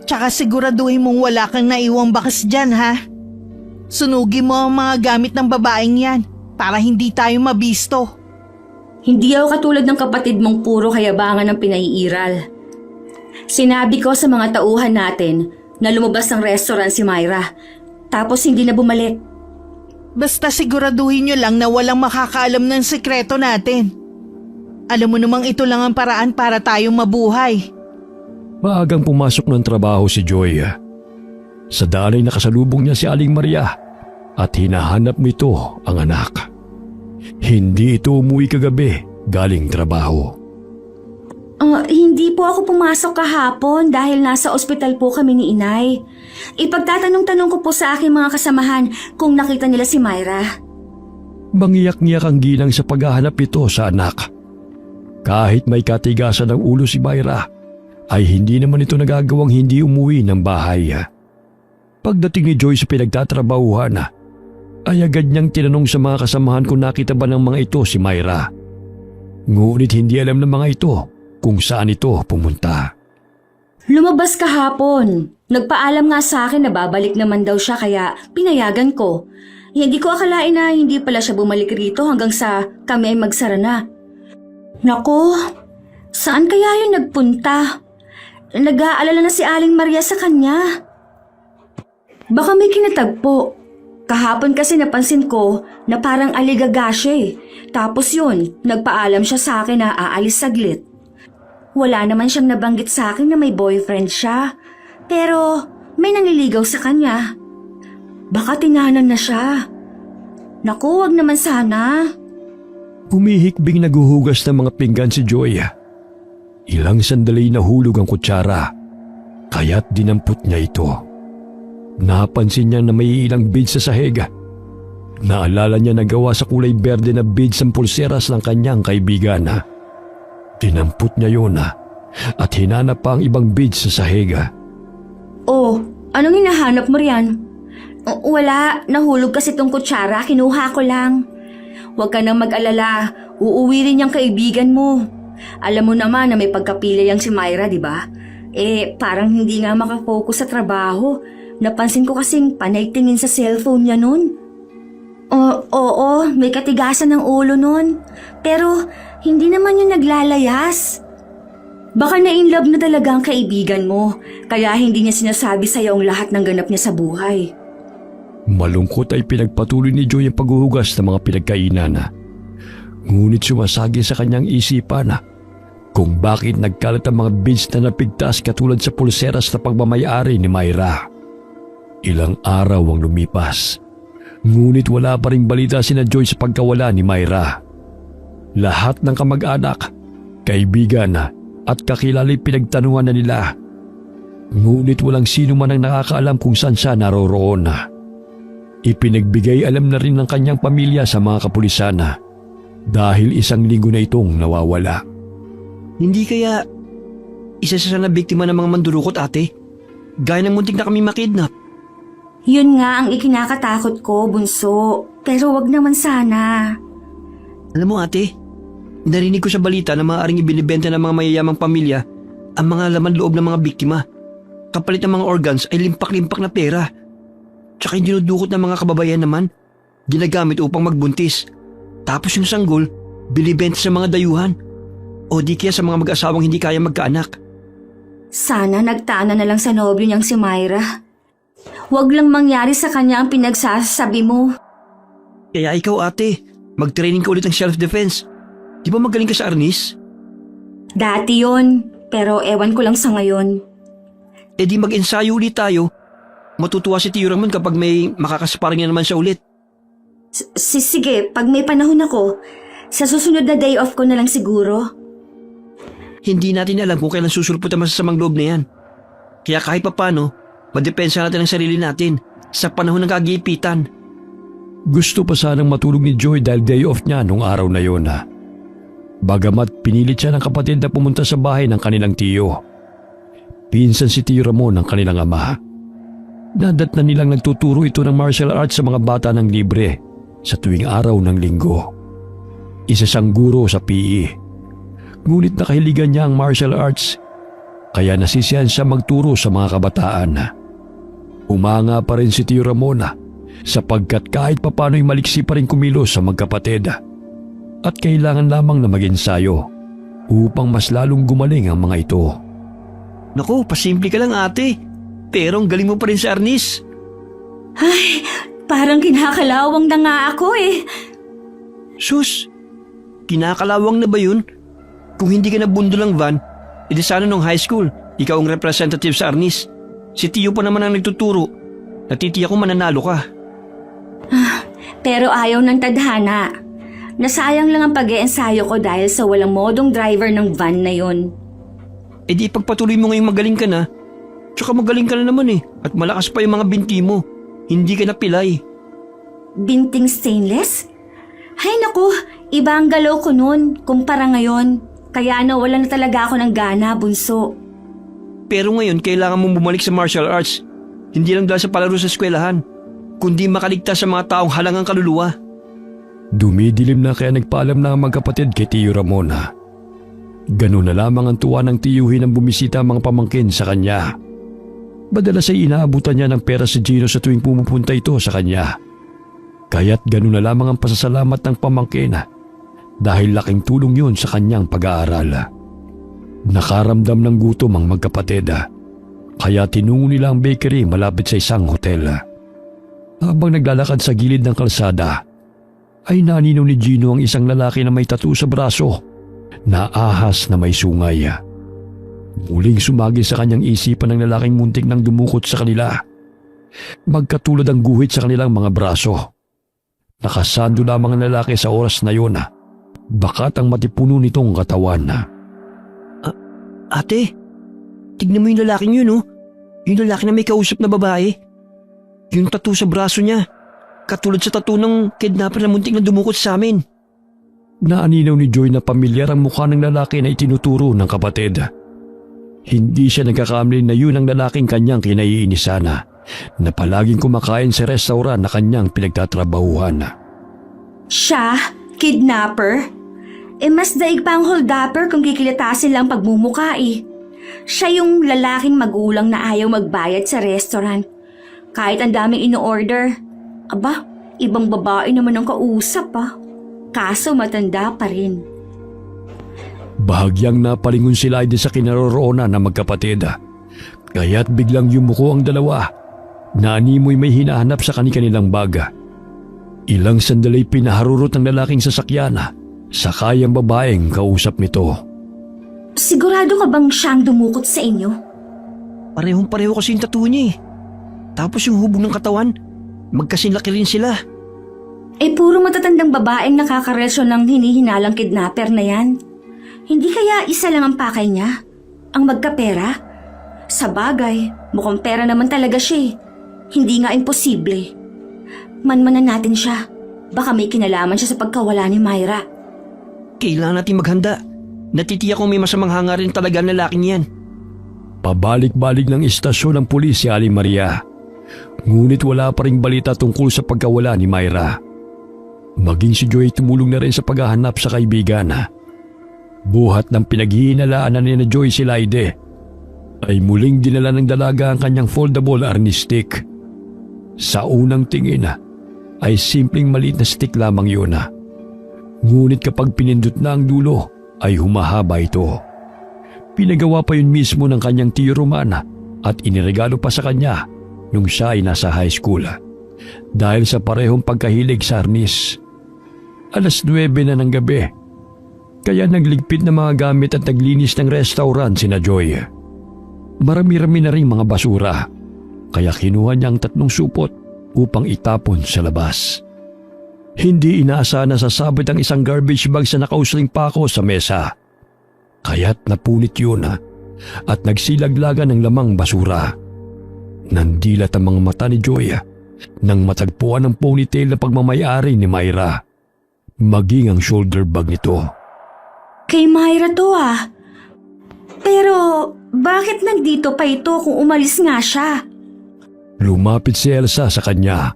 Tsaka siguraduhin mong wala kang naiwang bakas dyan, ha? Sunugin mo ang mga gamit ng babaeng yan para hindi tayo mabisto. Hindi ako katulad ng kapatid mong puro kayabangan ng pinaiiral. Sinabi ko sa mga tauhan natin na lumabas ng restaurant si Myra, tapos hindi na bumalik. Basta siguraduhin nyo lang na walang makakaalam ng sekreto natin. Alam mo namang ito lang ang paraan para tayong mabuhay. Maagang pumasok ng trabaho si Joy. Sa dalay nakasalubong niya si Aling Maria at hinahanap nito ang anak. Hindi ito umuwi kagabi galing trabaho. Hindi po ako pumasok kahapon dahil nasa ospital po kami ni Inay. Ipagtatanong-tanong ko po sa aking mga kasamahan kung nakita nila si Myra. Mangiyak-ngiyak ang ginang sa paghahanap nito sa anak. Kahit may katigasan ng ulo si Myra, ay hindi naman ito nagagawang hindi umuwi ng bahay. Pagdating ni Joy sa pinagtatrabahuhan, ay agad niyang tinanong sa mga kasamahan kung nakita ba ng mga ito si Myra. Ngunit hindi alam ng mga ito kung saan ito pumunta. Lumabas kahapon. Nagpaalam nga sa akin na babalik naman daw siya kaya pinayagan ko. Hindi ko akalain na hindi pala siya bumalik rito hanggang sa kami ay magsara na. Naku, saan kaya yun nagpunta? Nag-aalala na si Aling Maria sa kanya. Baka may kinatagpo. Kahapon kasi napansin ko na parang aligaga siya eh. Tapos yun, nagpaalam siya sa akin na aalis saglit. Wala naman siyang nabanggit sa akin na may boyfriend siya. Pero may nanliligaw sa kanya. Baka tinganan na siya. Naku, wag naman sana. Humihikbing naguhugas ng mga pinggan si Joy. Ilang sandali nahulog ang kutsara, kaya't dinampot niya ito. Napansin niya na may ilang beads sa sahig. Naalala niya na gawa sa kulay berde na beads ang pulseras ng kanyang kaibigan. Dinampot niya yun at hinanap pa ang ibang beads sa sahig. Oh, anong hinahanap mo riyan? Wala, nahulog kasi tong kutsara, kinuha ko lang. Huwag ka nang mag-alala, uuwi rin yung kaibigan mo. Alam mo naman na may pagkapilay ang si Myra, di ba? Parang hindi nga makafocus sa trabaho. Napansin ko kasing panay tingin sa cellphone niya nun. Oo, may katigasan ng ulo nun. Pero hindi naman yun naglalayas. Baka na-inlove na talaga ang kaibigan mo, kaya hindi niya sinasabi sa'yo ang lahat ng ganap niya sa buhay. Malungkot ay pinagpatuloy ni Joy ang paghuhugas ng mga pinagkainan. Ngunit sumasagi sa kanyang isipan kung bakit nagkalat ang mga beads na napigtas katulad sa pulseras na pagmamayari ni Myra. Ilang araw ang lumipas, ngunit wala pa ring balita sina Joy sa pagkawala ni Myra. Lahat ng kamag-anak, kaibigan at kakilala pinagtanungan na nila. Ngunit walang sino man ang nakakaalam kung saan siya naroroon. Ipinagbigay alam na rin ng kanyang pamilya sa mga kapulisan dahil isang linggo na itong nawawala. Hindi kaya isa siya na biktima ng mga mandurukot, ate? Gaya ng muntik na kami makidnap. Yun nga ang ikinakatakot ko, bunso. Pero wag naman sana. Alam mo, ate, narinig ko sa balita na maaaring ibinibenta ng mga mayayamang pamilya ang mga laman loob ng mga biktima. Kapalit ng mga organs ay limpak-limpak na pera. Tsaka yung dinudukot ng mga kababayan naman, ginagamit upang magbuntis. Tapos yung sanggol, binibenta sa mga dayuhan. O di kaya sa mga mag-asawang hindi kaya magkaanak. Sana nagtana na lang sa nobyo niyang si Myra. Huwag lang mangyari sa kanya ang pinagsasabi mo. Kaya ikaw, ate, mag-training ka ulit ng self-defense. Di ba magaling ka sa arnis? Dati yon, pero ewan ko lang sa ngayon. E di mag-ensayo ulit tayo. Matutuwa si Tio Ramon kapag may makakasparing na naman siya ulit. Sige, pag may panahon ako, sa susunod na day off ko na lang siguro. Hindi natin alam kung kailan susulpot ang masasamang loob na yan. Kaya kahit papano, madepensa natin ang sarili natin sa panahon ng kagipitan. Gusto pa sanang matulog ni Joy dahil day off niya nung araw na yun. Bagamat pinilit siya ng kapatid na pumunta sa bahay ng kanilang tiyo. Pinsan si Tio Ramon ng kanilang ama. Nadat na nilang nagtuturo ito ng martial arts sa mga bata ng libre sa tuwing araw ng linggo. Isa siyang guro sa PE. Ngunit nakahiligan niya ang martial arts, kaya nasisiyan siya magturo sa mga kabataan. Umanga pa rin si Tio Ramon sapagkat kahit papano'y maliksi pa rin kumilos sa magkapatid. At kailangan lamang na mag-ensayo upang mas lalong gumaling ang mga ito. Naku, pasimple ka lang, ate. Pero ang galing mo pa rin sa arnis. Ay, parang kinakalawang na nga ako eh. Sus, kinakalawang na ba yun? Kung hindi ka nabundol ng van, edi sana nung high school, ikaw ang representative sa arnis. Si Tio pa naman ang nagtuturo. Natitiyak ko mananalo ka. Pero ayaw ng tadhana. Nasayang lang ang pag-iensayo ko dahil sa walang modong driver ng van na yon. E di ipagpatuloy mo ngayong magaling ka na. Tsaka magaling ka na naman eh. At malakas pa yung mga binti mo. Hindi ka napilay. Binting stainless? Hay naku, iba ang galaw ko noon kumpara ngayon. Kaya nawalan na talaga ako ng gana, bunso. Pero ngayon kailangan mong bumalik sa martial arts. Hindi lang dahil sa palaro sa eskwelahan, kundi makaligtas sa mga taong halangang kaluluwa. Dumidilim na kaya nagpaalam na ang magkapatid kay Tiyo Ramona. Ganun na lamang ang tuwa ng tiyuhin ang bumisita ang mga pamangkin sa kanya. Madalas ay inaabutan niya ng pera si Gino sa tuwing pumupunta ito sa kanya. Kaya't ganun na lamang ang pasasalamat ng pamangkin dahil laking tulong yun sa kanyang pag-aaral. Nakaramdam ng gutom ang magkapatid kaya tinungo nila ang bakery malapit sa isang hotel. Habang naglalakad sa gilid ng kalsada ay naninaw ni Gino ang isang lalaki na may tattoo sa braso na ahas na may sungay. Muling sumagi sa kanyang isipan ng lalaking muntik nang dumukot sa kanila. Magkatulad ang guhit sa kanilang mga braso. Nakasando lamang ang lalaki sa oras na yun. Bakat ang matipuno nitong katawan. Ate, tignan mo yung lalaking yun, oh. Yung lalaki na may kausap na babae. Yung tattoo sa braso niya. Katulad sa tattoo ng kidnapper na muntik na dumukot sa amin. Naaninaw ni Joy na pamilyar ang mukha ng lalaki na itinuturo ng kapatid. Hindi siya nagkakamali na yun ang lalaking kanyang kinaiinisan na palaging kumakain sa restaurant na kanyang pinagtatrabahuhan. Siya? Kidnapper? Mas daig pa ang holdupper kung kikilatasin lang pagmumuka eh. Siya yung lalaking magulang na ayaw magbayad sa restaurant. Kahit ang daming ino-order. Aba, ibang babae naman ang kausap Kaso matanda pa rin. Bahagyang napalingon sila ay sa kinaroroonan ng magkapatid. Kaya't biglang yumuko ang dalawa. Naanimoy may hinahanap sa kanilang baga. Ilang sandali pinaharurot ng lalaking sasakyan sa kayang babaeng kausap nito. Sigurado ka bang siyang dumukot sa inyo? Parehong-pareho kasi yung tattoo niya eh. Tapos yung hubog ng katawan, magkasinlaki rin sila. Puro matatandang babaeng nakakarelasyon ng hinihinalang kidnapper na yan. Hindi kaya isa lang ang pakay niya? Ang magkapera? Sa bagay, mukhang pera naman talaga siya eh. Hindi nga imposible. Manmanan natin siya. Baka may kinalaman siya sa pagkawala ni Myra. Kailangan natin maghanda. Natitiyak kong may masamang hangarin talaga ang lalaking yan. Pabalik-balik ng istasyon ng pulis si Aling Maria. Ngunit wala pa ring balita tungkol sa pagkawala ni Myra. Maging si Joy tumulong na rin sa paghahanap sa kaibigan. Buhat ng pinaghihinalaan ni Joy si Laide ay muling dinala ng dalaga ang kanyang foldable army stick. Sa unang tingin ay simpleng maliit na stick lamang yun. Ngunit kapag pinindot na ang dulo ay humahaba ito. Pinagawa pa yun mismo ng kanyang tiyo Romana at iniregalo pa sa kanya nung siya ay nasa high school. Dahil sa parehong pagkahilig sa arnis. 9:00 na ng gabi. Kaya nagligpit ng mga gamit at naglinis ng restaurant sina Joy. Marami-rami na rin mga basura. Kaya kinuha niya ang 3 supot upang itapon sa labas. Hindi inaasahan na sasabit ang isang garbage bag sa nakausling pako sa mesa. Kaya't napunit yun at nagsilaglagan ng lamang basura. Nandilat ang mga mata ni Joy nang matagpuan ang ponytail na pagmamayari ni Myra. Maging ang shoulder bag nito. Kay Myra to Pero bakit nandito pa ito kung umalis nga siya? Lumapit si Elsa sa kanya.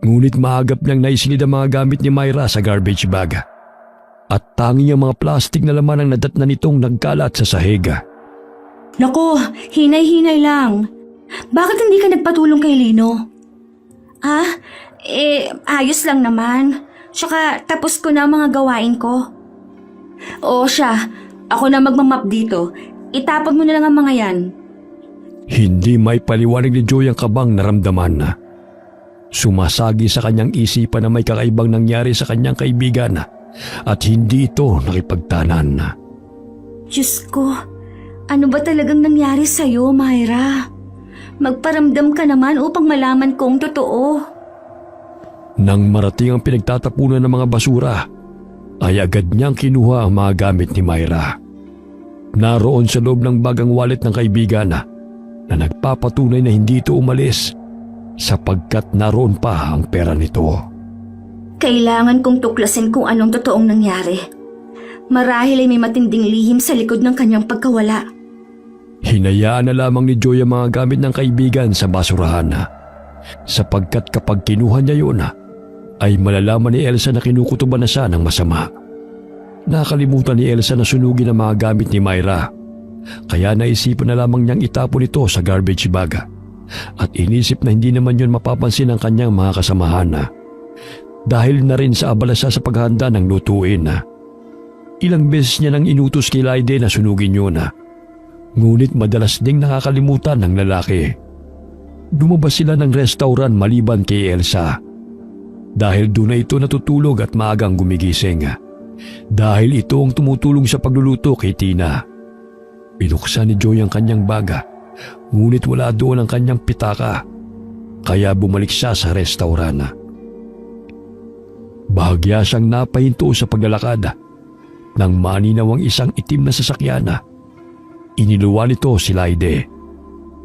Ngunit maagap niyang naisilid ang mga gamit ni Myra sa garbage bag. At tanging ang mga plastic na laman ang nadatnan nitong nagkalat sa sahig. Naku, hinay-hinay lang. Bakit hindi ka nagpatulong kay Lino? Ayos lang naman. Tsaka tapos ko na ang mga gawain ko. Oo siya, ako na magmamap dito. Itapon mo na lang ang mga yan. Hindi may paliwanag ni Joy ang kabang naramdaman. Sumasagi sa kanyang isipan na may kakaibang nangyari sa kanyang kaibigan at hindi ito nakipagtanan. Diyos ko, ano ba talagang nangyari sa'yo, Myra? Magparamdam ka naman upang malaman kong totoo. Nang marating ang pinagtatapunan ng mga basura, ay agad niyang kinuha ang mga gamit ni Myra. Naroon sa loob ng bagang wallet ng kaibigan na nagpapatunay na hindi ito umalis sapagkat naroon pa ang pera nito. Kailangan kong tuklasin kung anong totoong nangyari. Marahil ay may matinding lihim sa likod ng kanyang pagkawala. Hinayaan na lamang ni Joy ang mga gamit ng kaibigan sa basurahan sapagkat kapag kinuha niya yun ay malalaman ni Elsa na kinukutuban na siya ng masama. Nakalimutan ni Elsa na sunugin ang mga gamit ni Myra, kaya naisipan na lamang niyang itapon ito sa garbage bag at inisip na hindi naman yun mapapansin ng kanyang mga kasamahan dahil na rin sa abala siya sa paghahanda ng lutuin. Ilang beses niya nang inutos kay Laide na sunugin yun, ngunit madalas ding nakakalimutan ng lalaki. Lumabas sila ng restaurant maliban kay Elsa dahil doon na ito natutulog at maagang gumigising dahil ito ang tumutulong sa pagluluto kay Tina. Binuksan ni Joy ang kanyang baga ngunit wala doon ang kanyang pitaka kaya bumalik siya sa restaurant. Bahagya siyang napahinto sa paglalakad nang maninaw ang isang itim na sasakyan. Iniluwa nito si Laide,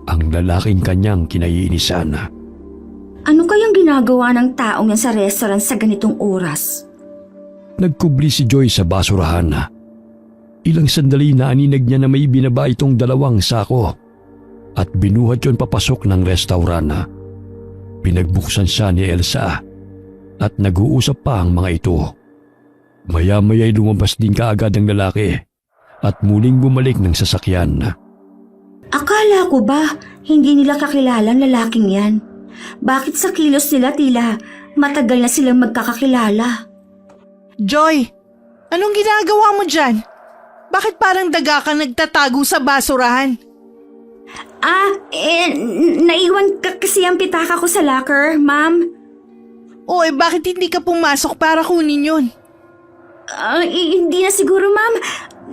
ang lalaking kanyang kinaiinisan. Ano kayang ginagawa ng taong yan sa restaurant sa ganitong oras? Nagkubli si Joy sa basurahan. Ilang sandali na aninag niya na may binaba itong 2 sako at binuhat yon papasok ng restaurant. Pinagbuksan siya ni Elsa at nag-uusap pa ang mga ito. Maya-maya'y lumabas din kaagad ang lalaki at muling bumalik ng sasakyan. Akala ko ba hindi nila kakilala ang lalaking yan? Bakit sa kilos nila tila matagal na silang magkakakilala? Joy, anong ginagawa mo dyan? Bakit parang daga ka nagtatago sa basurahan? Naiwan kasi ang pitaka ko sa locker, ma'am. Bakit hindi ka pumasok para kunin yun? Hindi na siguro, ma'am.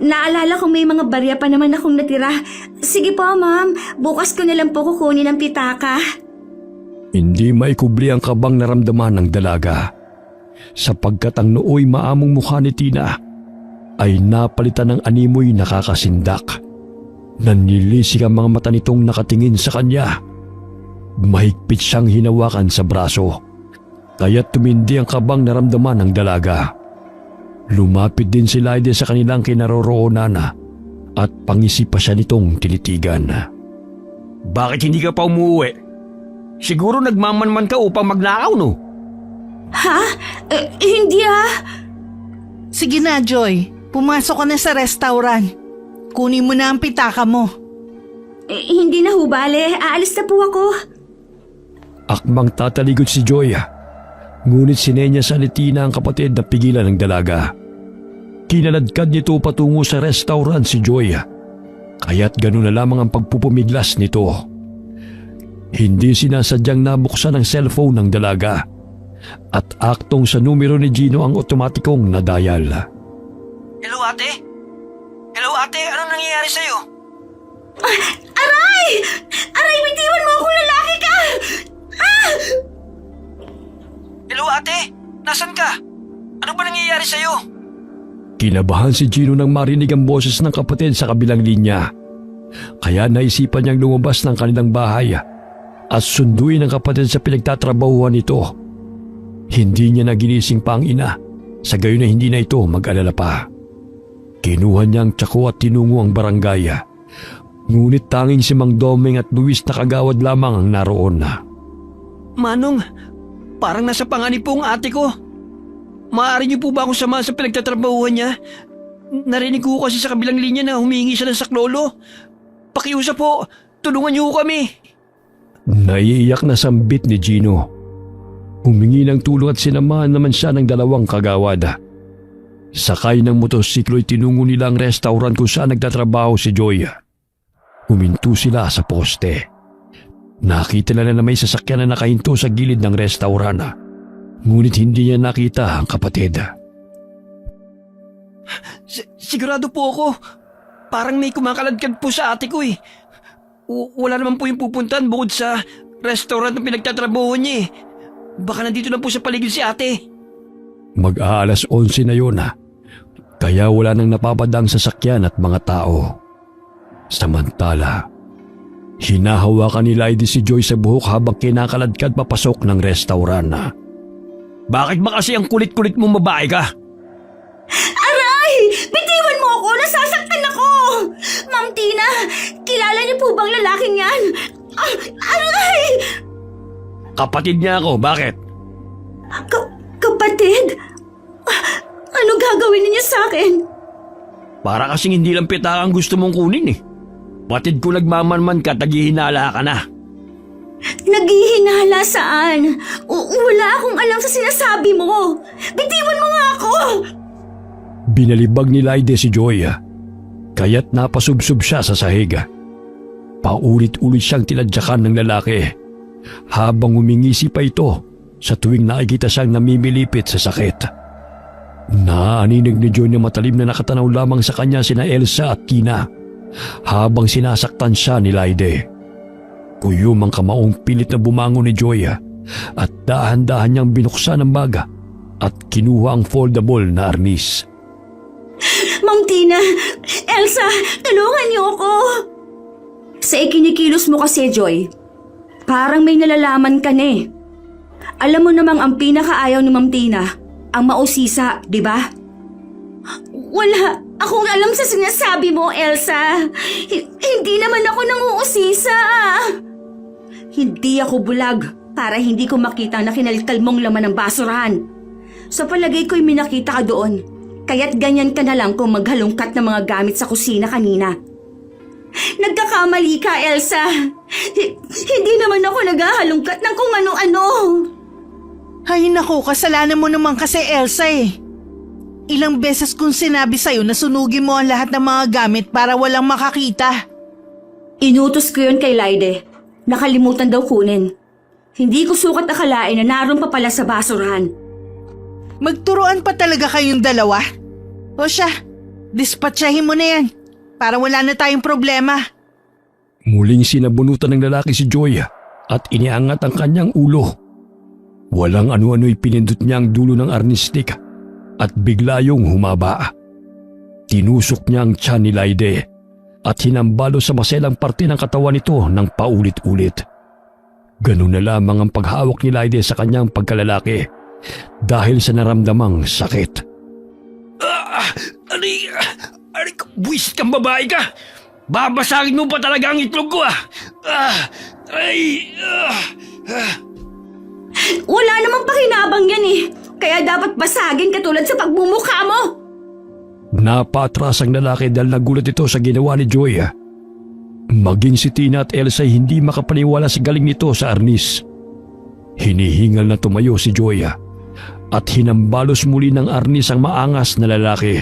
Naalala ko may mga barya pa naman akong natira. Sige po, ma'am. Bukas ko na lang po kukunin ang pitaka. Hindi maikubli ang kabang naramdaman ng dalaga sapagkat ang nooy maamong mukha ni Tina ay napalitan ng animoy nakakasindak. Nanlilisik ang mga mata nitong nakatingin sa kanya. Mahigpit siyang hinawakan sa braso, kaya't tumindi ang kabang naramdaman ng dalaga. Lumapit din si Laide sa kanilang kinaroroonan at pangisi pa siya nitong tinitigan. Bakit hindi ka pa umuwi? Siguro nagmamanman ka upang magnakaw, no? Ha? Hindi Sige na, Joy. Pumasok ka na sa restaurant. Kunin mo na ang pitaka mo. Hindi na hubale. Aalis na po ako. Akmang tataligot si Joy, ngunit sinenya sa ni Tina ang kapatid na pigilan ng dalaga. Kinaladkad nito patungo sa restaurant si Joy, kaya't gano'n na lamang ang pagpupumiglas nito. Hindi sinasadyang nabuksan ang cellphone ng dalaga at aktong sa numero ni Gino ang otomatikong nadayal. Hello, ate? Hello, ate? Anong nangyayari sa'yo? Aray! Aray, bitiwan mo akong lalaki ka! Hello, ate? Nasaan ka? Ano ba nangyayari sa'yo? Kinabahan si Gino nang marinig ang boses ng kapatid sa kabilang linya. Kaya naisipan niyang lumabas ng kanilang bahay at sunduin ang kapatid sa pinagtatrabahuan nito. Hindi niya naginising pa ang ina, sa gayon na hindi na ito mag-alala pa. Kinuha niyang tsako at tinungo ang barangay. Ngunit tanging si Mang Domeng at Luis na kagawad lamang ang naroon. Manong, parang nasa panganib po ang ate ko. Maaari niyo po ba akong sama sa pinagtatrabahuhan niya? Narinig ko kasi sa kabilang linya na humingi siya ng saklolo. Pakiusap po, tulungan niyo kami. Naiiyak na sambit ni Gino. Humingi ng tulong at sinamahan naman siya ng 2 kagawad. Sakay ng motorsiklo ay tinungo nila ang restaurant kung saan nagtatrabaho si Joy. Huminto sila sa poste. Nakita nila na may sasakyan na nakahinto sa gilid ng restaurant. Ngunit hindi niya nakita ang kapatid. Sigurado po ako. Parang may kumakaladkad po sa ate ko eh. Wala naman po yung pupuntahan bukod sa restaurant na pinagtatrabaho niya eh. Baka nandito lang po sa paligid si ate. Mag-aalas 11 na yun kaya wala nang napapadang sasakyan at mga tao. Samantala, hinahawakan ni Laide si Joy sa buhok habang kinakaladkad papasok ng restaurant. Bakit ba kasi ang kulit-kulit mong babae ka? Aray! Bitiwan mo ako! Nasasaktan ako! Ma'am Tina, Kilala niyo po bang lalaking yan? Aray! Kapatid niya ako, bakit? Kapatid? Ano gagawin niyo sa akin? Para kasing hindi lang pitaka ang gusto mong kunin eh. Patid ko nagmamanman ka, taghihinala ka na. Naghihinala saan? Wala akong alam sa sinasabi mo. Bitiwan mo nga ako! Binalibag ni Laide si Joy, kaya't napasubsob siya sa sahig. Paulit-ulit siyang tinadyakan ng lalaki habang umingisi pa ito sa tuwing nakikita siyang namimilipit sa sakit. Naaninig ni Joy na matalim na nakatanaw lamang sa kanya sina Elsa at Tina habang sinasaktan siya ni Laide. Kuyom ang kamaong pilit na bumangon ni Joy at dahan-dahan niyang binuksan ang baga at kinuha ang foldable na arnis. Ma'am Tina, Elsa, tulungan niyo ako! Sa ikinikilos mo kasi, Joy, parang may nalalaman ka na eh. Alam mo namang ang pinakaayaw ni Ma'am Tina, ang mausisa, di ba? Wala akong alam sa sinasabi mo, Elsa. Hindi naman ako nanguusisa. Hindi ako bulag para hindi ko makita na kinalkal mong laman ng basurahan. Sa palagay ko'y minakita ka doon. Kaya't ganyan ka na lang kung maghalongkat ng mga gamit sa kusina kanina. Nagkakamali ka, Elsa. Hindi naman ako naghahalongkat ng kung ano-ano. Ay naku, kasalanan mo naman kasi Elsa eh. Ilang beses kong sinabi sa'yo na sunugin mo ang lahat ng mga gamit para walang makakita. Inutos ko yun kay Laide. Nakalimutan daw kunin. Hindi ko sukat akalain na naroon pa pala sa basurahan. Magturuan pa talaga kayong dalawa? O siya, dispatchahin mo na yan para wala na tayong problema. Muling sinabunutan ng lalaki si Joy at iniangat ang kanyang ulo. Walang ano-ano'y pinindot niya ang dulo ng arnis stick at bigla yung humaba. Tinusok niya ang tiyan ni Laide at hinambalo sa maselang parte ng katawan nito ng paulit-ulit. Ganun na lamang ang paghawak ni Laide sa kanyang pagkalalaki dahil sa naramdamang sakit. Aray, buwisit kang babae ka! Babasagin mo pa talaga ang itlog ko Wala namang pakinabang yan eh. Kaya dapat basagin katulad sa pagmumukha mo. Napatras ang lalaki dahil nagulat ito sa ginawa ni Joy. Maging si Tina at Elsa hindi makapaniwala sa galing nito sa arnis. Hinihingal na tumayo si Joy at hinambalos muli ng arnis ang maangas na lalaki.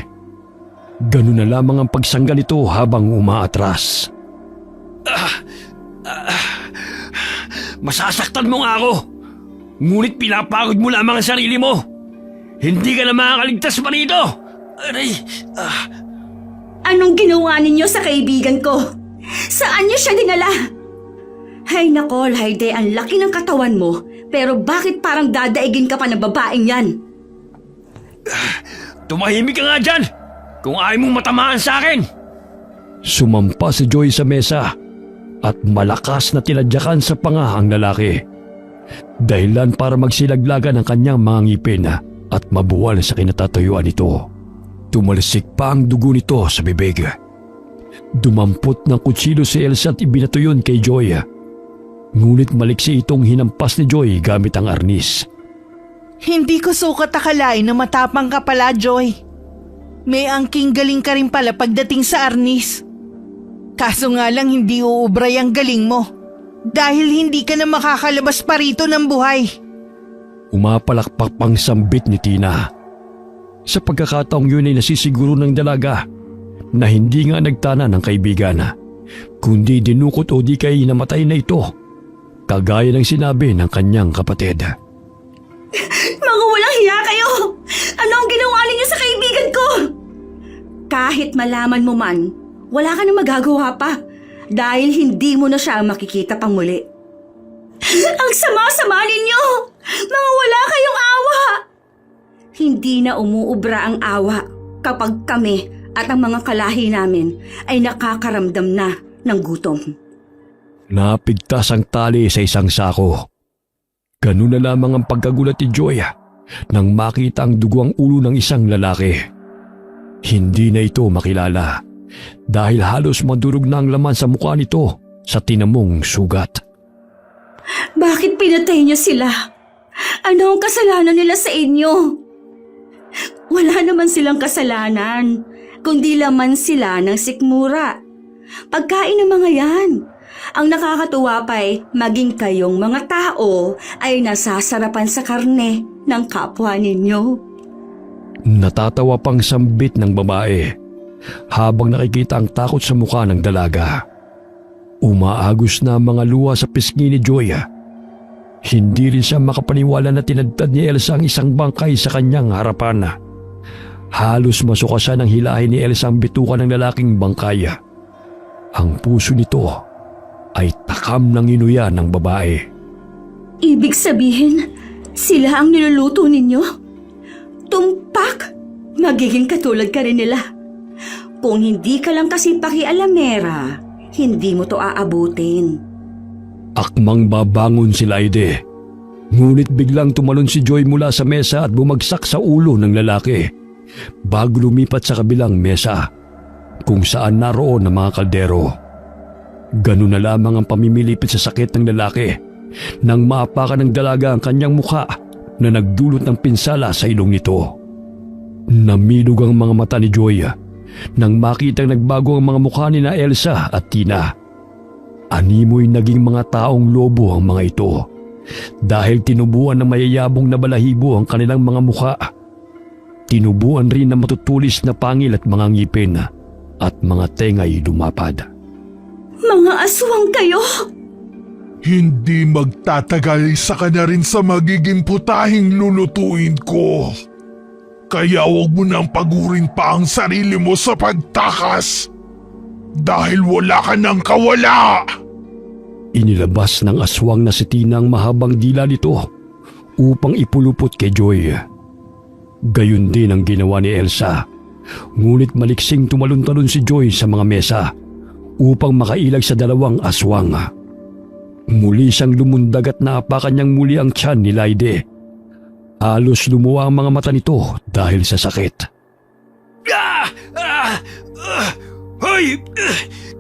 Ganun na lamang ang pagsangga nito habang umaatras. Masasaktan mo nga ako! Ngunit pinapagod mo lamang ang sarili mo! Hindi ka na makakaligtas pa rito! Aray! Anong ginawa ninyo sa kaibigan ko? Saan niyo siya dinala? Hay nako, Laide, ang laki ng katawan mo. Pero bakit parang dadaigin ka pa ng babaeng yan? Tumahimik ka nga dyan! Kung ayaw mong matamaan sa akin! Sumampa si Joy sa mesa at malakas na tinadyakan sa panga ang lalaki. Dahilan para magsilaglagan ang kanyang mga ngipin at mabuwal sa kinatatayuan nito. Tumalsik pa ang dugo nito sa bibig. Dumampot ng kutsilo si Elsa at ibinato yun kay Joy. Ngunit maliksi itong hinampas ni Joy gamit ang arnis. Hindi ko sukat akalain na matapang ka pala, Joy. May angking galing ka rin pala pagdating sa arnis. Kaso nga lang hindi uubray ang galing mo dahil hindi ka na makakalabas pa rito ng buhay. Umapalakpak pang sambit ni Tina. Sa pagkakataong yun ay nasisiguro ng dalaga na hindi nga nagtana ng kaibigan, kundi dinukot o di kay namatay na ito, kagaya ng sinabi ng kanyang kapatid. Mga walang hiya kayo! Ano ang ginawa ninyo sa kaibigan ko? Kahit malaman mo man, wala ka na magagawa pa dahil hindi mo na siya makikita pang muli. Ang sama-sama ninyo! Mga wala kayong awa! Hindi na umuubra ang awa kapag kami at ang mga kalahi namin ay nakakaramdam na ng gutom. Napigtas ang tali sa isang sako. Ganun na lamang ang pagkagulat ni Joy nang makita ang dugo ang ulo ng isang lalaki. Hindi na ito makilala dahil halos madurog na ang laman sa mukha nito sa tinamong sugat. Bakit pinatay niyo sila? Ano ang kasalanan nila sa inyo? Wala naman silang kasalanan, kundi laman sila ng sikmura. Pagkain ng mga yan. Ang nakakatuwa pa'y maging kayong mga tao ay nasasarapan sa karne ng kapwa ninyo. Natatawa pang sambit ng babae habang nakikita ang takot sa mukha ng dalaga. Umaagos na ang mga luha sa pisngi ni Joy. Hindi rin siya makapaniwala na tinadtad ni Elsa ang isang bangkay sa kanyang harapan. Halos masuka siya ng hilahin ni Elsa ang bituka ng lalaking bangkay. Ang puso nito ay takam ng inuya ng babae. Ibig sabihin, sila ang niluluto ninyo? Tumpak! Magiging katulad ka rin nila. Kung hindi ka lang kasi pakialamera, hindi mo to aabutin. Akmang babangon si Laide. Ngunit biglang tumalon si Joy mula sa mesa at bumagsak sa ulo ng lalaki bago lumipat sa kabilang mesa kung saan naroon ang mga kaldero. Ganun na lamang ang pamimilipit sa sakit ng lalaki nang maapakan ng dalaga ang kanyang mukha na nagdulot ng pinsala sa ilong nito. Namilog ang mga mata ni Joy nang makitang nagbago ang mga mukha ni na Elsa at Tina. Animoy naging mga taong lobo ang mga ito dahil tinubuan ng mayayabong na balahibo ang kanilang mga mukha. Tinubuan rin ng matutulis na pangil at mga ngipin at mga tengay lumapad. Mga aswang kayo! Hindi magtatagal sa na rin sa magiging putahing lulutuin ko. Kaya huwag mo nang pagurin pa ang sarili mo sa pagtakas. Dahil wala ka nang kawala. Inilabas ng aswang na si Tina ang mahabang dila nito upang ipulupot kay Joy. Gayun din ang ginawa ni Elsa. Ngunit maliksing tumalon-talon si Joy sa mga mesa upang makailag sa dalawang aswang. Muli siyang lumundag at naapakan niyang muli ang tiyan ni Laide. Halos lumuwa ang mga mata nito dahil sa sakit. Hoy!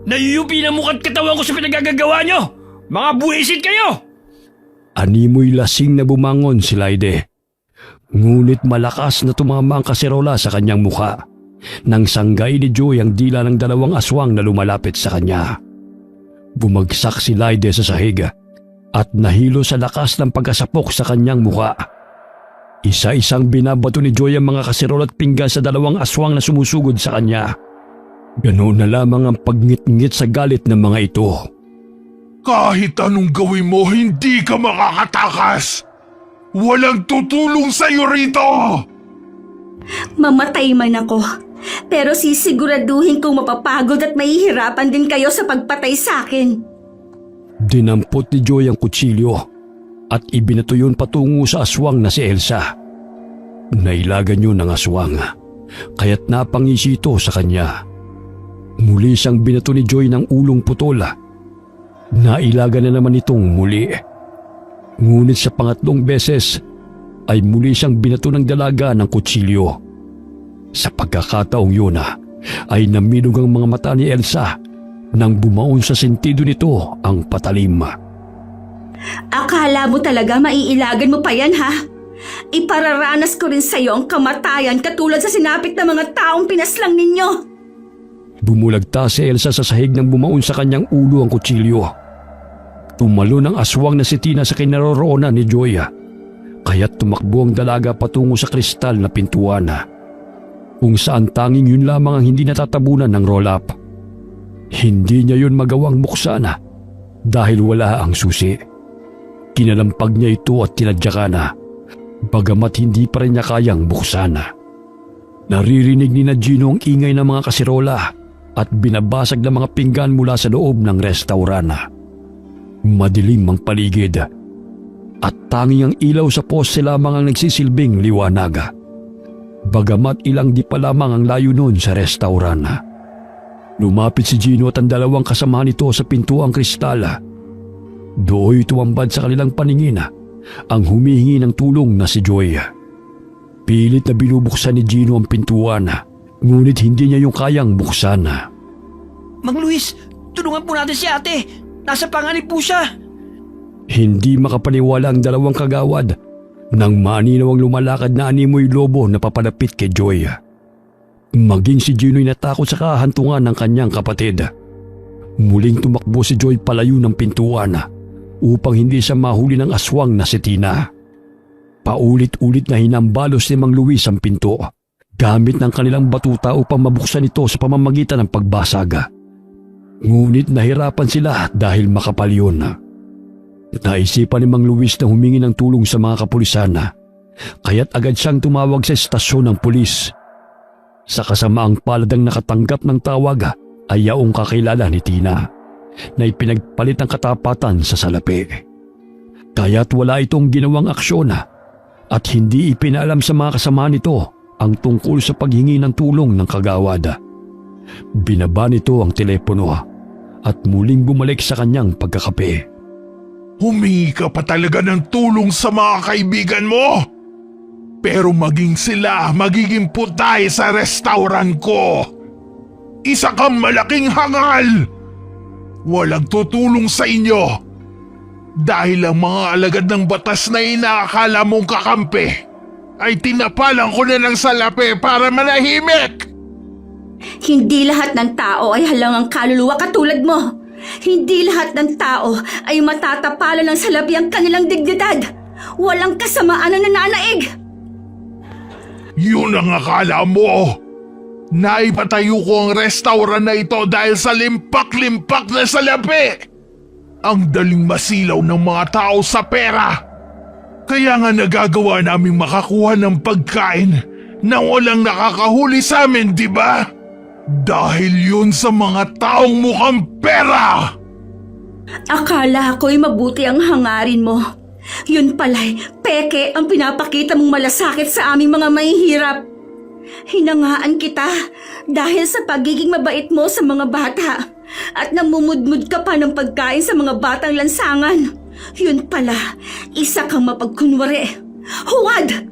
Nayuyupi na mukat katawan ko sa pinagagagawa nyo! Mga buwisit kayo! Animoy lasing na bumangon si Laide. Ngunit malakas na tumama ang kaserola sa kanyang mukha nang sanggay ni Joy ang dila ng dalawang aswang na lumalapit sa kanya. Bumagsak si Laide sa sahig at nahilo sa lakas ng pagkasapok sa kanyang mukha. Isa-isang binabato ni Joy ang mga kaserola at pinggan sa dalawang aswang na sumusugod sa kanya. Ganoon na lamang ang pagngit-ngit sa galit ng mga ito. Kahit anong gawin mo, hindi ka makakatakas. Walang tutulong sa iyo rito. Mamatay man ako, pero sisiguraduhin kong mapapagod at mahihirapan din kayo sa pagpatay sa akin. Dinampot ni Joy ang kutsilyo at ibinato yun patungo sa aswang na si Elsa. Nailagan yun ng aswang, kaya't napangisi ito sa kanya. Muli siyang binato ni Joy ng ulong putol. Nailagan na naman itong muli. Ngunit sa pangatlong beses ay muli siyang binato ng dalaga ng kutsilyo. Sa pagkakataong yun ay namilog ang mga mata ni Elsa nang bumaon sa sentido nito ang patalim. Akala mo talaga maiilagan mo pa yan, ha? Ipararanas ko rin sa'yo ang kamatayan katulad sa sinapit ng mga taong pinaslang ninyo. Bumulagta si Elsa sa sahig nang bumaon sa kanyang ulo ang kutsilyo. Tumalon ang aswang na si Tina sa kinaroroonan ni Joy, kaya't tumakbo ang dalaga patungo sa kristal na pintuan, kung saan tanging yun lamang ang hindi natatabunan ng roll-up. Hindi niya yun magawang buksan dahil wala ang susi. Kinalampag niya ito at tinadyakan, bagamat hindi pa rin niya kayang buksan. Naririnig ni Gino ang ingay ng mga kasirola at binabasag ng mga pinggan mula sa loob ng restaurant. Madilim ang paligid at tanging ang ilaw sa poste lamang ang nagsisilbing liwanag. Bagamat ilang di pa lamang ang layo nun sa restaurant. Lumapit si Gino at ang dalawang kasamahan nito sa pintuang kristal. Dooy tumambad sa kanilang paningin ang humihingi ng tulong na si Joy. Pilit na binubuksan ni Gino ang pintuan, ngunit hindi niya yung kayang buksan. Mang Luis, tulungan po natin si ate. Nasa panganib po siya. Hindi makapaniwala ang dalawang kagawad nang maninaw ang lumalakad na animoy lobo na papalapit kay Joy. Maging si Gino'y natakot sa kahantungan ng kanyang kapatid. Muling tumakbo si Joy palayo ng pintuan upang hindi siya mahuli ng aswang na si Tina. Paulit-ulit na hinambalos ni Mang Luis ang pinto gamit ng kanilang batuta upang mabuksan ito sa pamamagitan ng pagbasag. Ngunit nahirapan sila dahil makapal yun. Naisipan ni Mang Luis na humingi ng tulong sa mga kapulisan, kaya't agad siyang tumawag sa estasyon ng pulis. Sa kasamaang paladang nakatanggap ng tawag ay yaong kakilala ni Tina na ipinagpalit ang katapatan sa salapi. Kaya't wala itong ginawang aksyon at hindi ipinaalam sa mga kasama nito ang tungkol sa paghingi ng tulong ng kagawad. Binaba nito ang telepono at muling bumalik sa kanyang pagkakape. Humingi ka pa talaga ng tulong sa mga kaibigan mo? Pero maging sila magiging putay sa restaurant ko. Isa kang malaking hangal. Walang tutulong sa inyo. Dahil ang mga alagad ng batas na inaakala mong kakampi ay tinapalan ko na ng salapi para manahimik. Hindi lahat ng tao ay halangang kaluluwa katulad mo. Hindi lahat ng tao ay matatapalan ng salapi ang kanilang dignidad. Walang kasamaan na nananaig. Yun ang akala mo. Naipatayo ko ang restaurant na ito dahil sa limpak-limpak na salapi. Ang daling masilaw ng mga tao sa pera. Kaya nga nagagawa naming makakuha ng pagkain na walang nakakahuli sa amin, di ba? Dahil yun sa mga taong mukhang pera! Akala ko'y mabuti ang hangarin mo. Yun pala'y peke ang pinapakita mong malasakit sa aming mga mahihirap. Hinangaan kita dahil sa pagiging mabait mo sa mga bata at namumudmud ka pa ng pagkain sa mga batang lansangan. Yun pala, isa kang mapagkunwari. Huwad!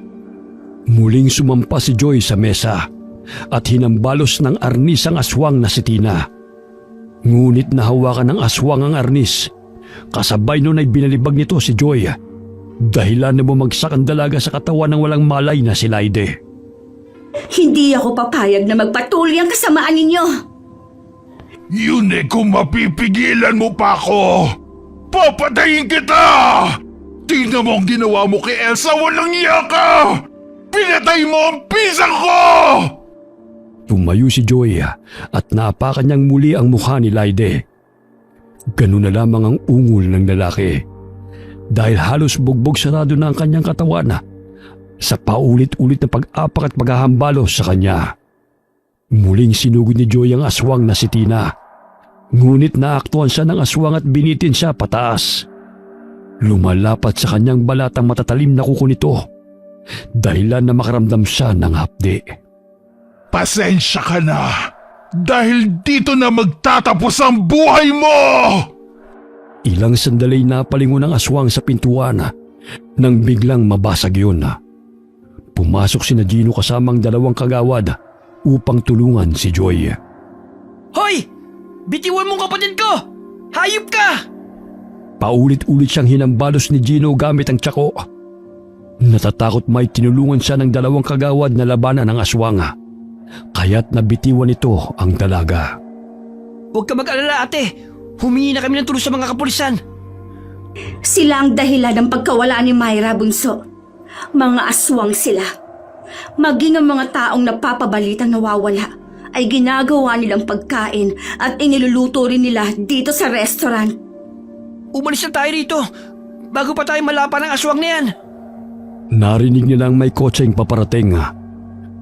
Muling sumampa si Joy sa mesa at hinambalos ng arnis ang aswang na si Tina. Ngunit nahawakan ng aswang ang arnis. Kasabay nun ay binalibag nito si Joy. Dahilan na bumagsak ang dalaga sa katawan ng walang malay na si Laide. Hindi ako papayag na magpatuloy ang kasamaan ninyo. Yun kung mapipigilan mo pa ako. Papatayin kita! Tingnan mo ang ginawa mo kay Elsa, walang iya ka! Pinatay mo ang pisang ko! Tumayo si Joy at naapakan niyang muli ang mukha ni Laide. Ganun na lamang ang ungol ng lalaki. Dahil halos bugbog sarado na ang kanyang katawan sa paulit-ulit na pag-apak at paghahambalos sa kanya. Muling sinugod ni Joy ang aswang na si Tina. Ngunit naaktuhan siya ng aswang at binitin siya pataas. Lumalapat sa kanyang balat ang matatalim na kuko nito. Dahilan na makaramdam siya ng hapdi. Pasensya ka na. Dahil dito na magtatapos ang buhay mo! Ilang sandali napalingon ang aswang sa pintuan nang biglang mabasag yun. Pumasok si Gino kasamang dalawang kagawad upang tulungan si Joy. Hoy! Bitiwan mong kapatid ko! Hayop ka! Paulit-ulit siyang hinambalos ni Gino gamit ang tsako. Natatakot may tinulungan siya ng dalawang kagawad na labanan ng aswang. Kaya't nabitiwan ito ang dalaga. Huwag ka mag-alala, ate. Humingi na kami ng tulong sa mga kapulisan. Sila ang dahilan ng pagkawala ni Myra, bunso. Mga aswang sila. Maging ang mga taong napapabalitang nawawala ay ginagawa nilang pagkain at iniluluto rin nila dito sa restaurant. Umalis na tayo rito bago pa tayo malapa ng aswang na yan. Narinig nilang may kotseng paparating.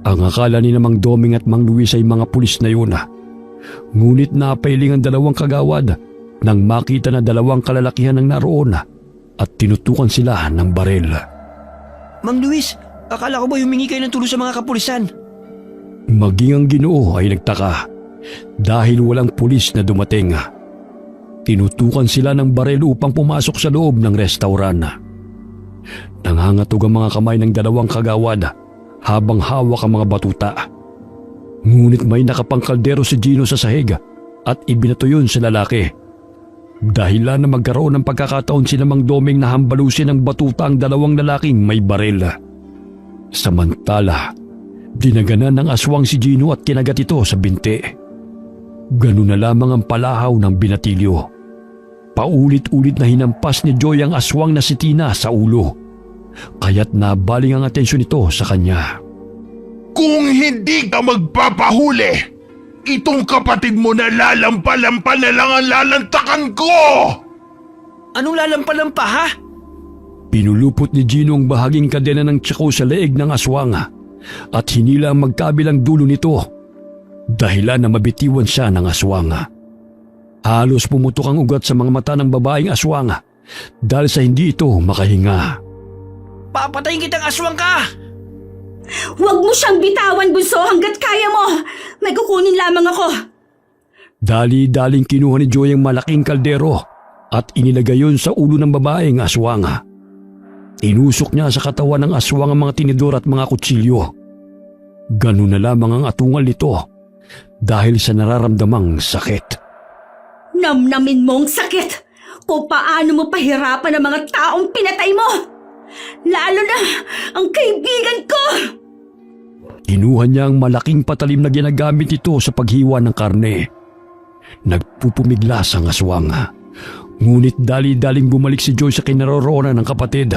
Ang akala ni namang Doming at Mang Luis ay mga pulis na yun. Ngunit napailing ang dalawang kagawad nang makita na dalawang kalalakihan ang naroon at tinutukan sila ng baril. Mang Luis, akala ko ba humingi kayo ng tulong sa mga kapulisan? Maging ang Ginoo ay nagtaka dahil walang pulis na dumating. Tinutukan sila ng baril upang pumasok sa loob ng restaurant. Nangangatog ang mga kamay ng dalawang kagawad habang hawak ang mga batuta. Ngunit may nakapangkaldero si Gino sa sahig at ibinato yun sa lalaki. Dahilan na magkaroon ng pagkakataon si Mang Domeng na hambalusin ng batuta ang dalawang lalaking may baril. Samantala, dinaganan ng aswang si Gino at kinagat ito sa binti. Ganun na lamang ang palahaw ng binatilyo. Paulit-ulit na hinampas ni Joy ang aswang na si Tina sa ulo. Kaya't nabaling ang atensyon nito sa kanya. Kung hindi ka magpapahuli, itong kapatid mo na lalampa-lampa na lang ang lalantakan ko! Anong lalampa-lampa ha? Pinulupot ni Gino ang bahaging kadena ng tsako sa leeg ng aswang at hinila ang magkabilang dulo nito. Dahilan na mabitiwan siya ng aswang. Halos pumutok ang ugat sa mga mata ng babaeng aswang dahil sa hindi ito makahinga. Papatayin kitang aswang ka! Huwag mo siyang bitawan, bunso, hanggat kaya mo. May kukunin lamang ako. Dali-daling kinuha ni Joy ang malaking kaldero at inilagay yun sa ulo ng babaeng aswang. Inusok niya sa katawan ng aswang ang mga tinidor at mga kutsilyo. Ganun na lamang ang atungal nito dahil sa nararamdamang sakit. Namnamin mo ang sakit kung paano mo pahirapan ang mga taong pinatay mo. Lalo na ang kaibigan ko! Kinuha niya ang malaking patalim na ginagamit ito sa paghiwa ng karne. Nagpupumiglas ang aswang. Ngunit dali-daling bumalik si Joy sa kinaroroonan ng kapatid.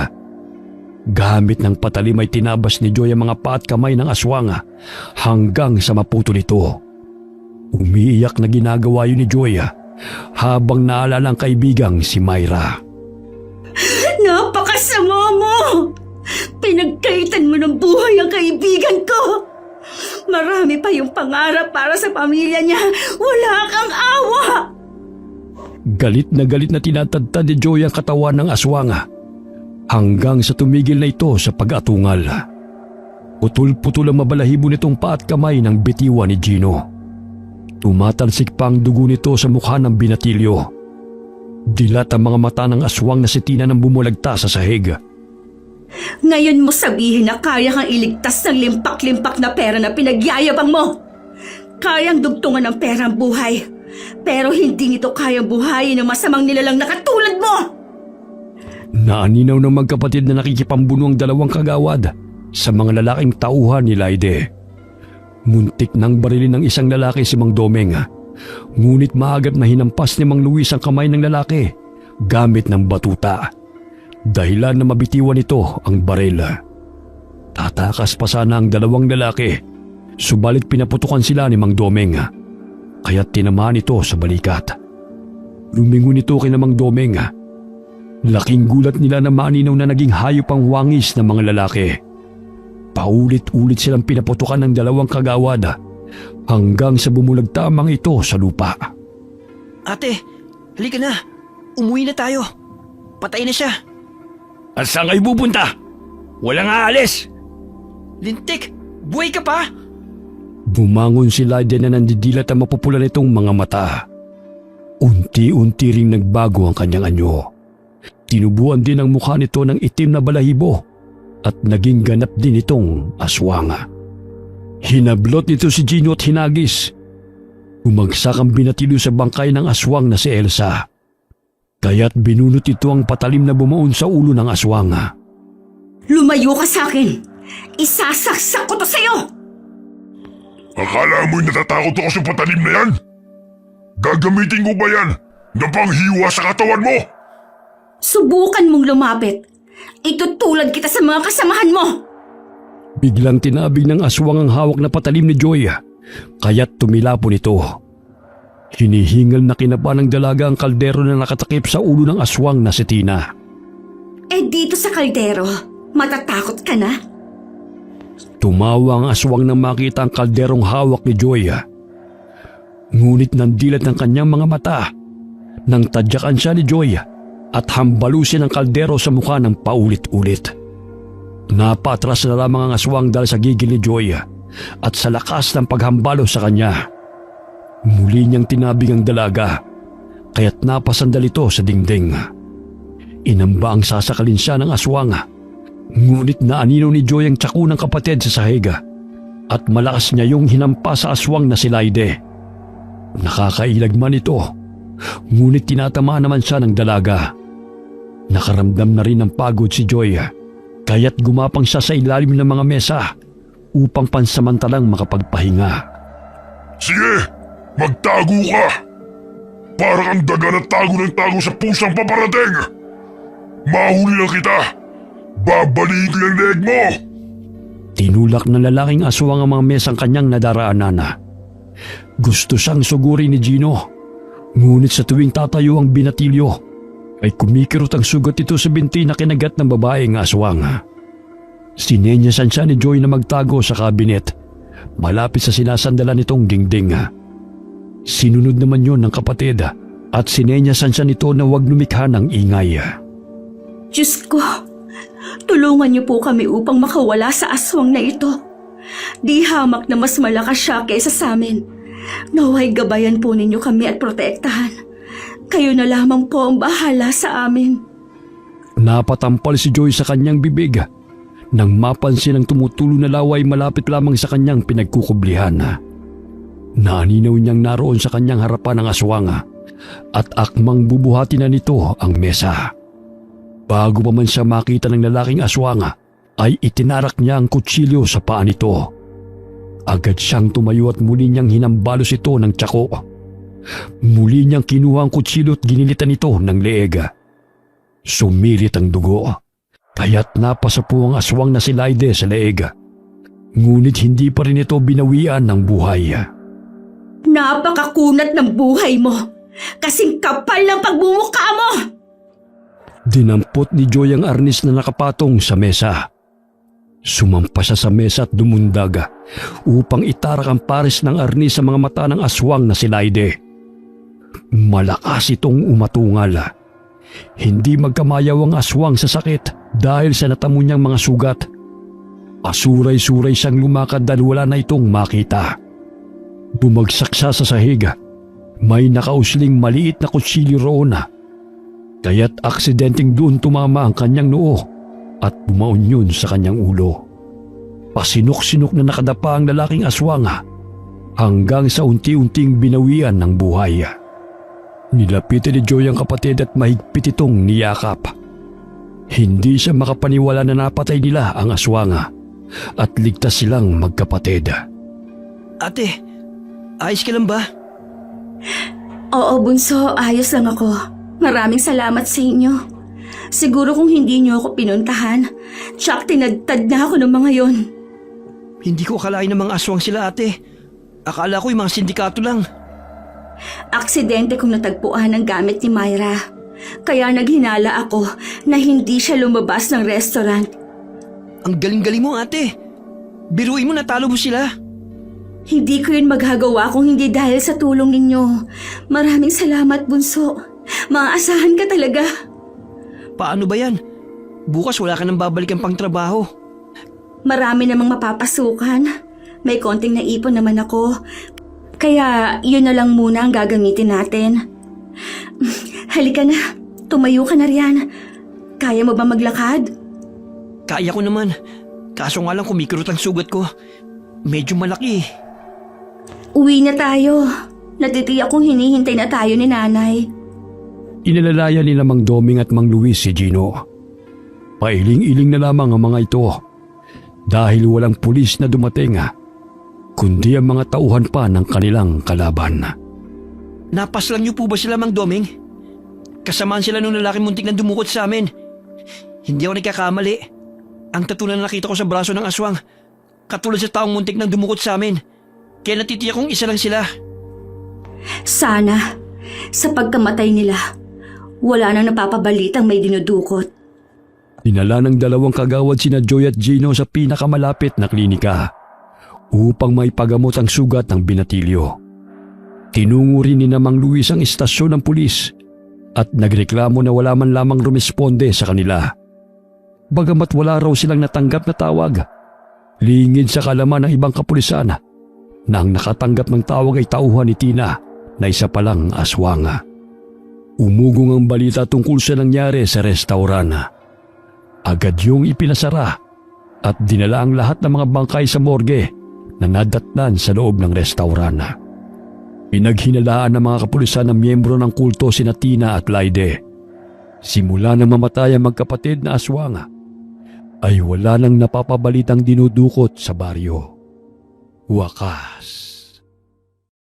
Gamit ng patalim ay tinabas ni Joy ang mga paa at kamay ng aswang hanggang sa maputo nito. Umiiyak na ginagawa yun ni Joy habang naalala ang kaibigang si Myra. Napakasama mo! Pinagkaitan mo ng buhay ang kaibigan ko! Marami pa yung pangarap para sa pamilya niya. Wala kang awa! Galit na tinatadtad ni Joy ang katawan ng aswang hanggang sa tumigil na ito sa pag-atungal. Putol-putol ang mabalahibo nitong paa at kamay ng bitiwa ni Gino. Tumatalsik pa ang dugo nito sa mukha ng binatilyo. Dilat ang mga mata ng aswang na si Tina nang bumulagta sa sahig. Ngayon mo sabihin na kaya kang iligtas ng limpak-limpak na pera na pinagyayabang mo. Kayang dugtungan ng pera ang buhay. Pero hindi nito kayang buhayin ng masamang nilalang na katulad mo! Naaninaw ng magkapatid na nakikipambuno ang dalawang kagawad sa mga lalaking tauhan ni Laide. Muntik nang barilin ng isang lalaki si Mang Domeng. Ngunit maagap na hinampas ni Mang Luis ang kamay ng lalaki gamit ng batuta. Dahilan na mabitiwan nito ang baril. Tatakas pa sana ang dalawang lalaki, subalit pinaputukan sila ni Mang Domeng. Kaya't tinamaan ito sa balikat. Lumingon ito kay Mang Domeng. Laking gulat nila na maaninaw na naging hayop ang wangis ng mga lalaki. Paulit-ulit silang pinaputukan ng dalawang kagawad hanggang sa bumulagtamang ito sa lupa. Ate, halika na. Umuwi na tayo. Patay na siya. At saan kayo pupunta? Walang aalis! Lintik, buhay ka pa? Bumangon si Laide na nandidilat ang mapupula nitong mga mata. Unti-unti ring nagbago ang kanyang anyo. Tinubuan din ang mukha nito ng itim na balahibo at naging ganap din itong aswang. Hinablot nito si Gino at hinagis. Umagsak ang binatilyo sa bangkay ng aswang na si Elsa. Kaya't binunot ito ang patalim na bumuon sa ulo ng aswang. Lumayo ka sa akin! Isasaksak ko to sa'yo! Akala mo'y natatakot ako sa patalim na yan? Gagamitin ko ba yan na panghiwa sa katawan mo? Subukan mong lumapit. Itutulad kita sa mga kasamahan mo! Biglang tinabig ng aswang ang hawak na patalim ni Joy, kaya't tumilapon ito. Hinihingal na kinapa ng dalaga ang kaldero na nakatakip sa ulo ng aswang na si Tina. Eh dito sa kaldero, matatakot ka na? Tumawa ang aswang nang makita ang kalderong hawak ni Joy. Ngunit nandilat ng kanyang mga mata nang tadyakan siya ni Joy at hambalusin ang kaldero sa mukha ng paulit-ulit. Napatras na lamang ang aswang dahil sa gigil ni Joy at sa lakas ng paghambalo sa kanya. Muli niyang tinabig ang dalaga, kaya't napasandal ito sa dingding. Inamba ang sasakalin siya ng aswang, ngunit naaninaw ni Joy ang tsaku ng kapatid sa sahig at malakas niya yung hinampa sa aswang na si Laide. Nakakailag man ito, ngunit tinatamaan naman siya ng dalaga. Nakaramdam na rin ng pagod si Joy, kaya't gumapang siya sa ilalim ng mga mesa upang pansamantalang makapagpahinga. Sige, magtago ka! Para kang daga na tago ng tago sa pusang paparating! Mahuli lang kita! Babalik lang leeg mo! Tinulak ng lalaking aswang ang mga mesang kanyang nadaraanan. Gusto siyang sugurin ni Gino, ngunit sa tuwing tatayo ang binatilyo, ay kumikirot ang sugat ito sa binti na kinagat ng babaeng aswang. Sinenyasan siya ni Joy na magtago sa kabinet, malapit sa sinasandala nitong dingding. Sinunod naman yon ng kapatid at sinenyasan siya nito na huwag lumikha ng ingay. Diyos ko, tulungan niyo po kami upang makawala sa aswang na ito. Di hamak na mas malakas siya kaysa sa amin. Naway gabayan po ninyo kami at protektahan. Kayo na lamang po ang bahala sa amin. Napatampal si Joy sa kanyang bibig nang mapansin ang tumutulo na laway malapit lamang sa kanyang pinagkukublihan. Naninaw niyang naroon sa kanyang harapan ang aswang at akmang bubuhati na nito ang mesa. Bago pa man siya makita ng lalaking aswang, ay itinarak niya ang kutsilyo sa paa nito. Agad siyang tumayo at muli niyang hinambalos ito ng tsako. Muli niyang kinuha ang kutsilyo at ginilitan ito ng leeg. Sumirit ang dugo, kaya't napasa po ang aswang na si Laide sa leeg. Ngunit hindi pa rin ito binawian ng buhay. Napakakunat ng buhay mo! Kasing kapal ng pagmumukha mo! Dinampot ni Joy ang arnis na nakapatong sa mesa. Sumampa siya sa mesa at dumundag upang itarak ang pares ng arnis sa mga mata ng aswang na si Laide. Malakas itong umatungal. Hindi magkamayaw ang aswang sa sakit dahil sa natamo niyang mga sugat. Asuray-suray siyang lumakad dahil wala na itong makita. Bumagsak siya sa sahig. May nakausling maliit na kutsilyo roon, kaya't aksidenteng doon tumama ang kanyang noo at bumaon yun sa kanyang ulo. Pasinok-sinok na nakadapa ang lalaking aswang hanggang sa unti-unting binawian ng buhay. Nilapitan ni Joy ang kapatid at mahigpit itong niyakap. Hindi siya makapaniwala na napatay nila ang aswang at ligtas silang magkapatid. Ate, ayos ka lang ba? Oo, bunso, ayos lang ako. Maraming salamat sa inyo. Siguro kung hindi niyo ako pinuntahan, tsak tinadtad na ako ng mga yon. Hindi ko akalain ng mga aswang sila, ate. Akala ko yung mga sindikato lang. Aksidente kong natagpuan ang gamit ni Myra. Kaya naghinala ako na hindi siya lumabas ng restaurant. Ang galing-galing mo, ate. Biruin mo natalo mo sila. Hindi ko yun magagawa kung hindi dahil sa tulong ninyo. Maraming salamat, bunso. Maaasahan ka talaga. Paano ba yan? Bukas wala ka nang babalikan pang trabaho. Marami namang mapapasukan. May konting naipon naman ako. Kaya yun na lang muna ang gagamitin natin. Halika na. Tumayo ka na riyan. Kaya mo ba maglakad? Kaya ko naman. Kaso nga lang kumikirot ang sugat ko. Medyo malaki. Uwi na tayo. Natitiyak kong hinihintay na tayo ni nanay. Inalalaya ni Mang Doming at Mang Luis si Gino. Pailing-iling na lamang ang mga ito dahil walang pulis na dumating, kundi ang mga tauhan pa ng kanilang kalaban. Napaslang niyo po ba sila, Mang Doming? Kasamaan sila nung lalaking muntik na dumukot sa amin. Hindi ako nagkakamali. Ang tattoo na nakita ko sa braso ng aswang, katulad sa taong muntik na dumukot sa amin. Kaya natitiyak kong isa lang sila. Sana, sa pagkamatay nila, wala nang napapabalitang may dinudukot. Dinala ng dalawang kagawad sina Joy at Gino sa pinakamalapit na klinika upang maipagamot ang sugat ng binatilyo. Tinungo rin ni Mang Luis ang istasyon ng pulis at nagreklamo na wala man lamang rumesponde sa kanila. Bagamat wala raw silang natanggap na tawag, lingid sa kalaman ng ibang kapulisan na ang nakatanggap ng tawag ay tauhan ni Tina na isa palang aswang. Umugong ang balita tungkol sa nangyari sa restaurant. Agad yung ipinasara at dinala ang lahat ng mga bangkay sa morgue na nadatnan sa loob ng restaurant. Pinaghinalaan ng mga kapulisan ng miyembro ng kulto sina Tina at Laide. Simula nang mamatay ang magkapatid na aswang, ay wala nang napapabalitang dinudukot sa baryo. Wakas.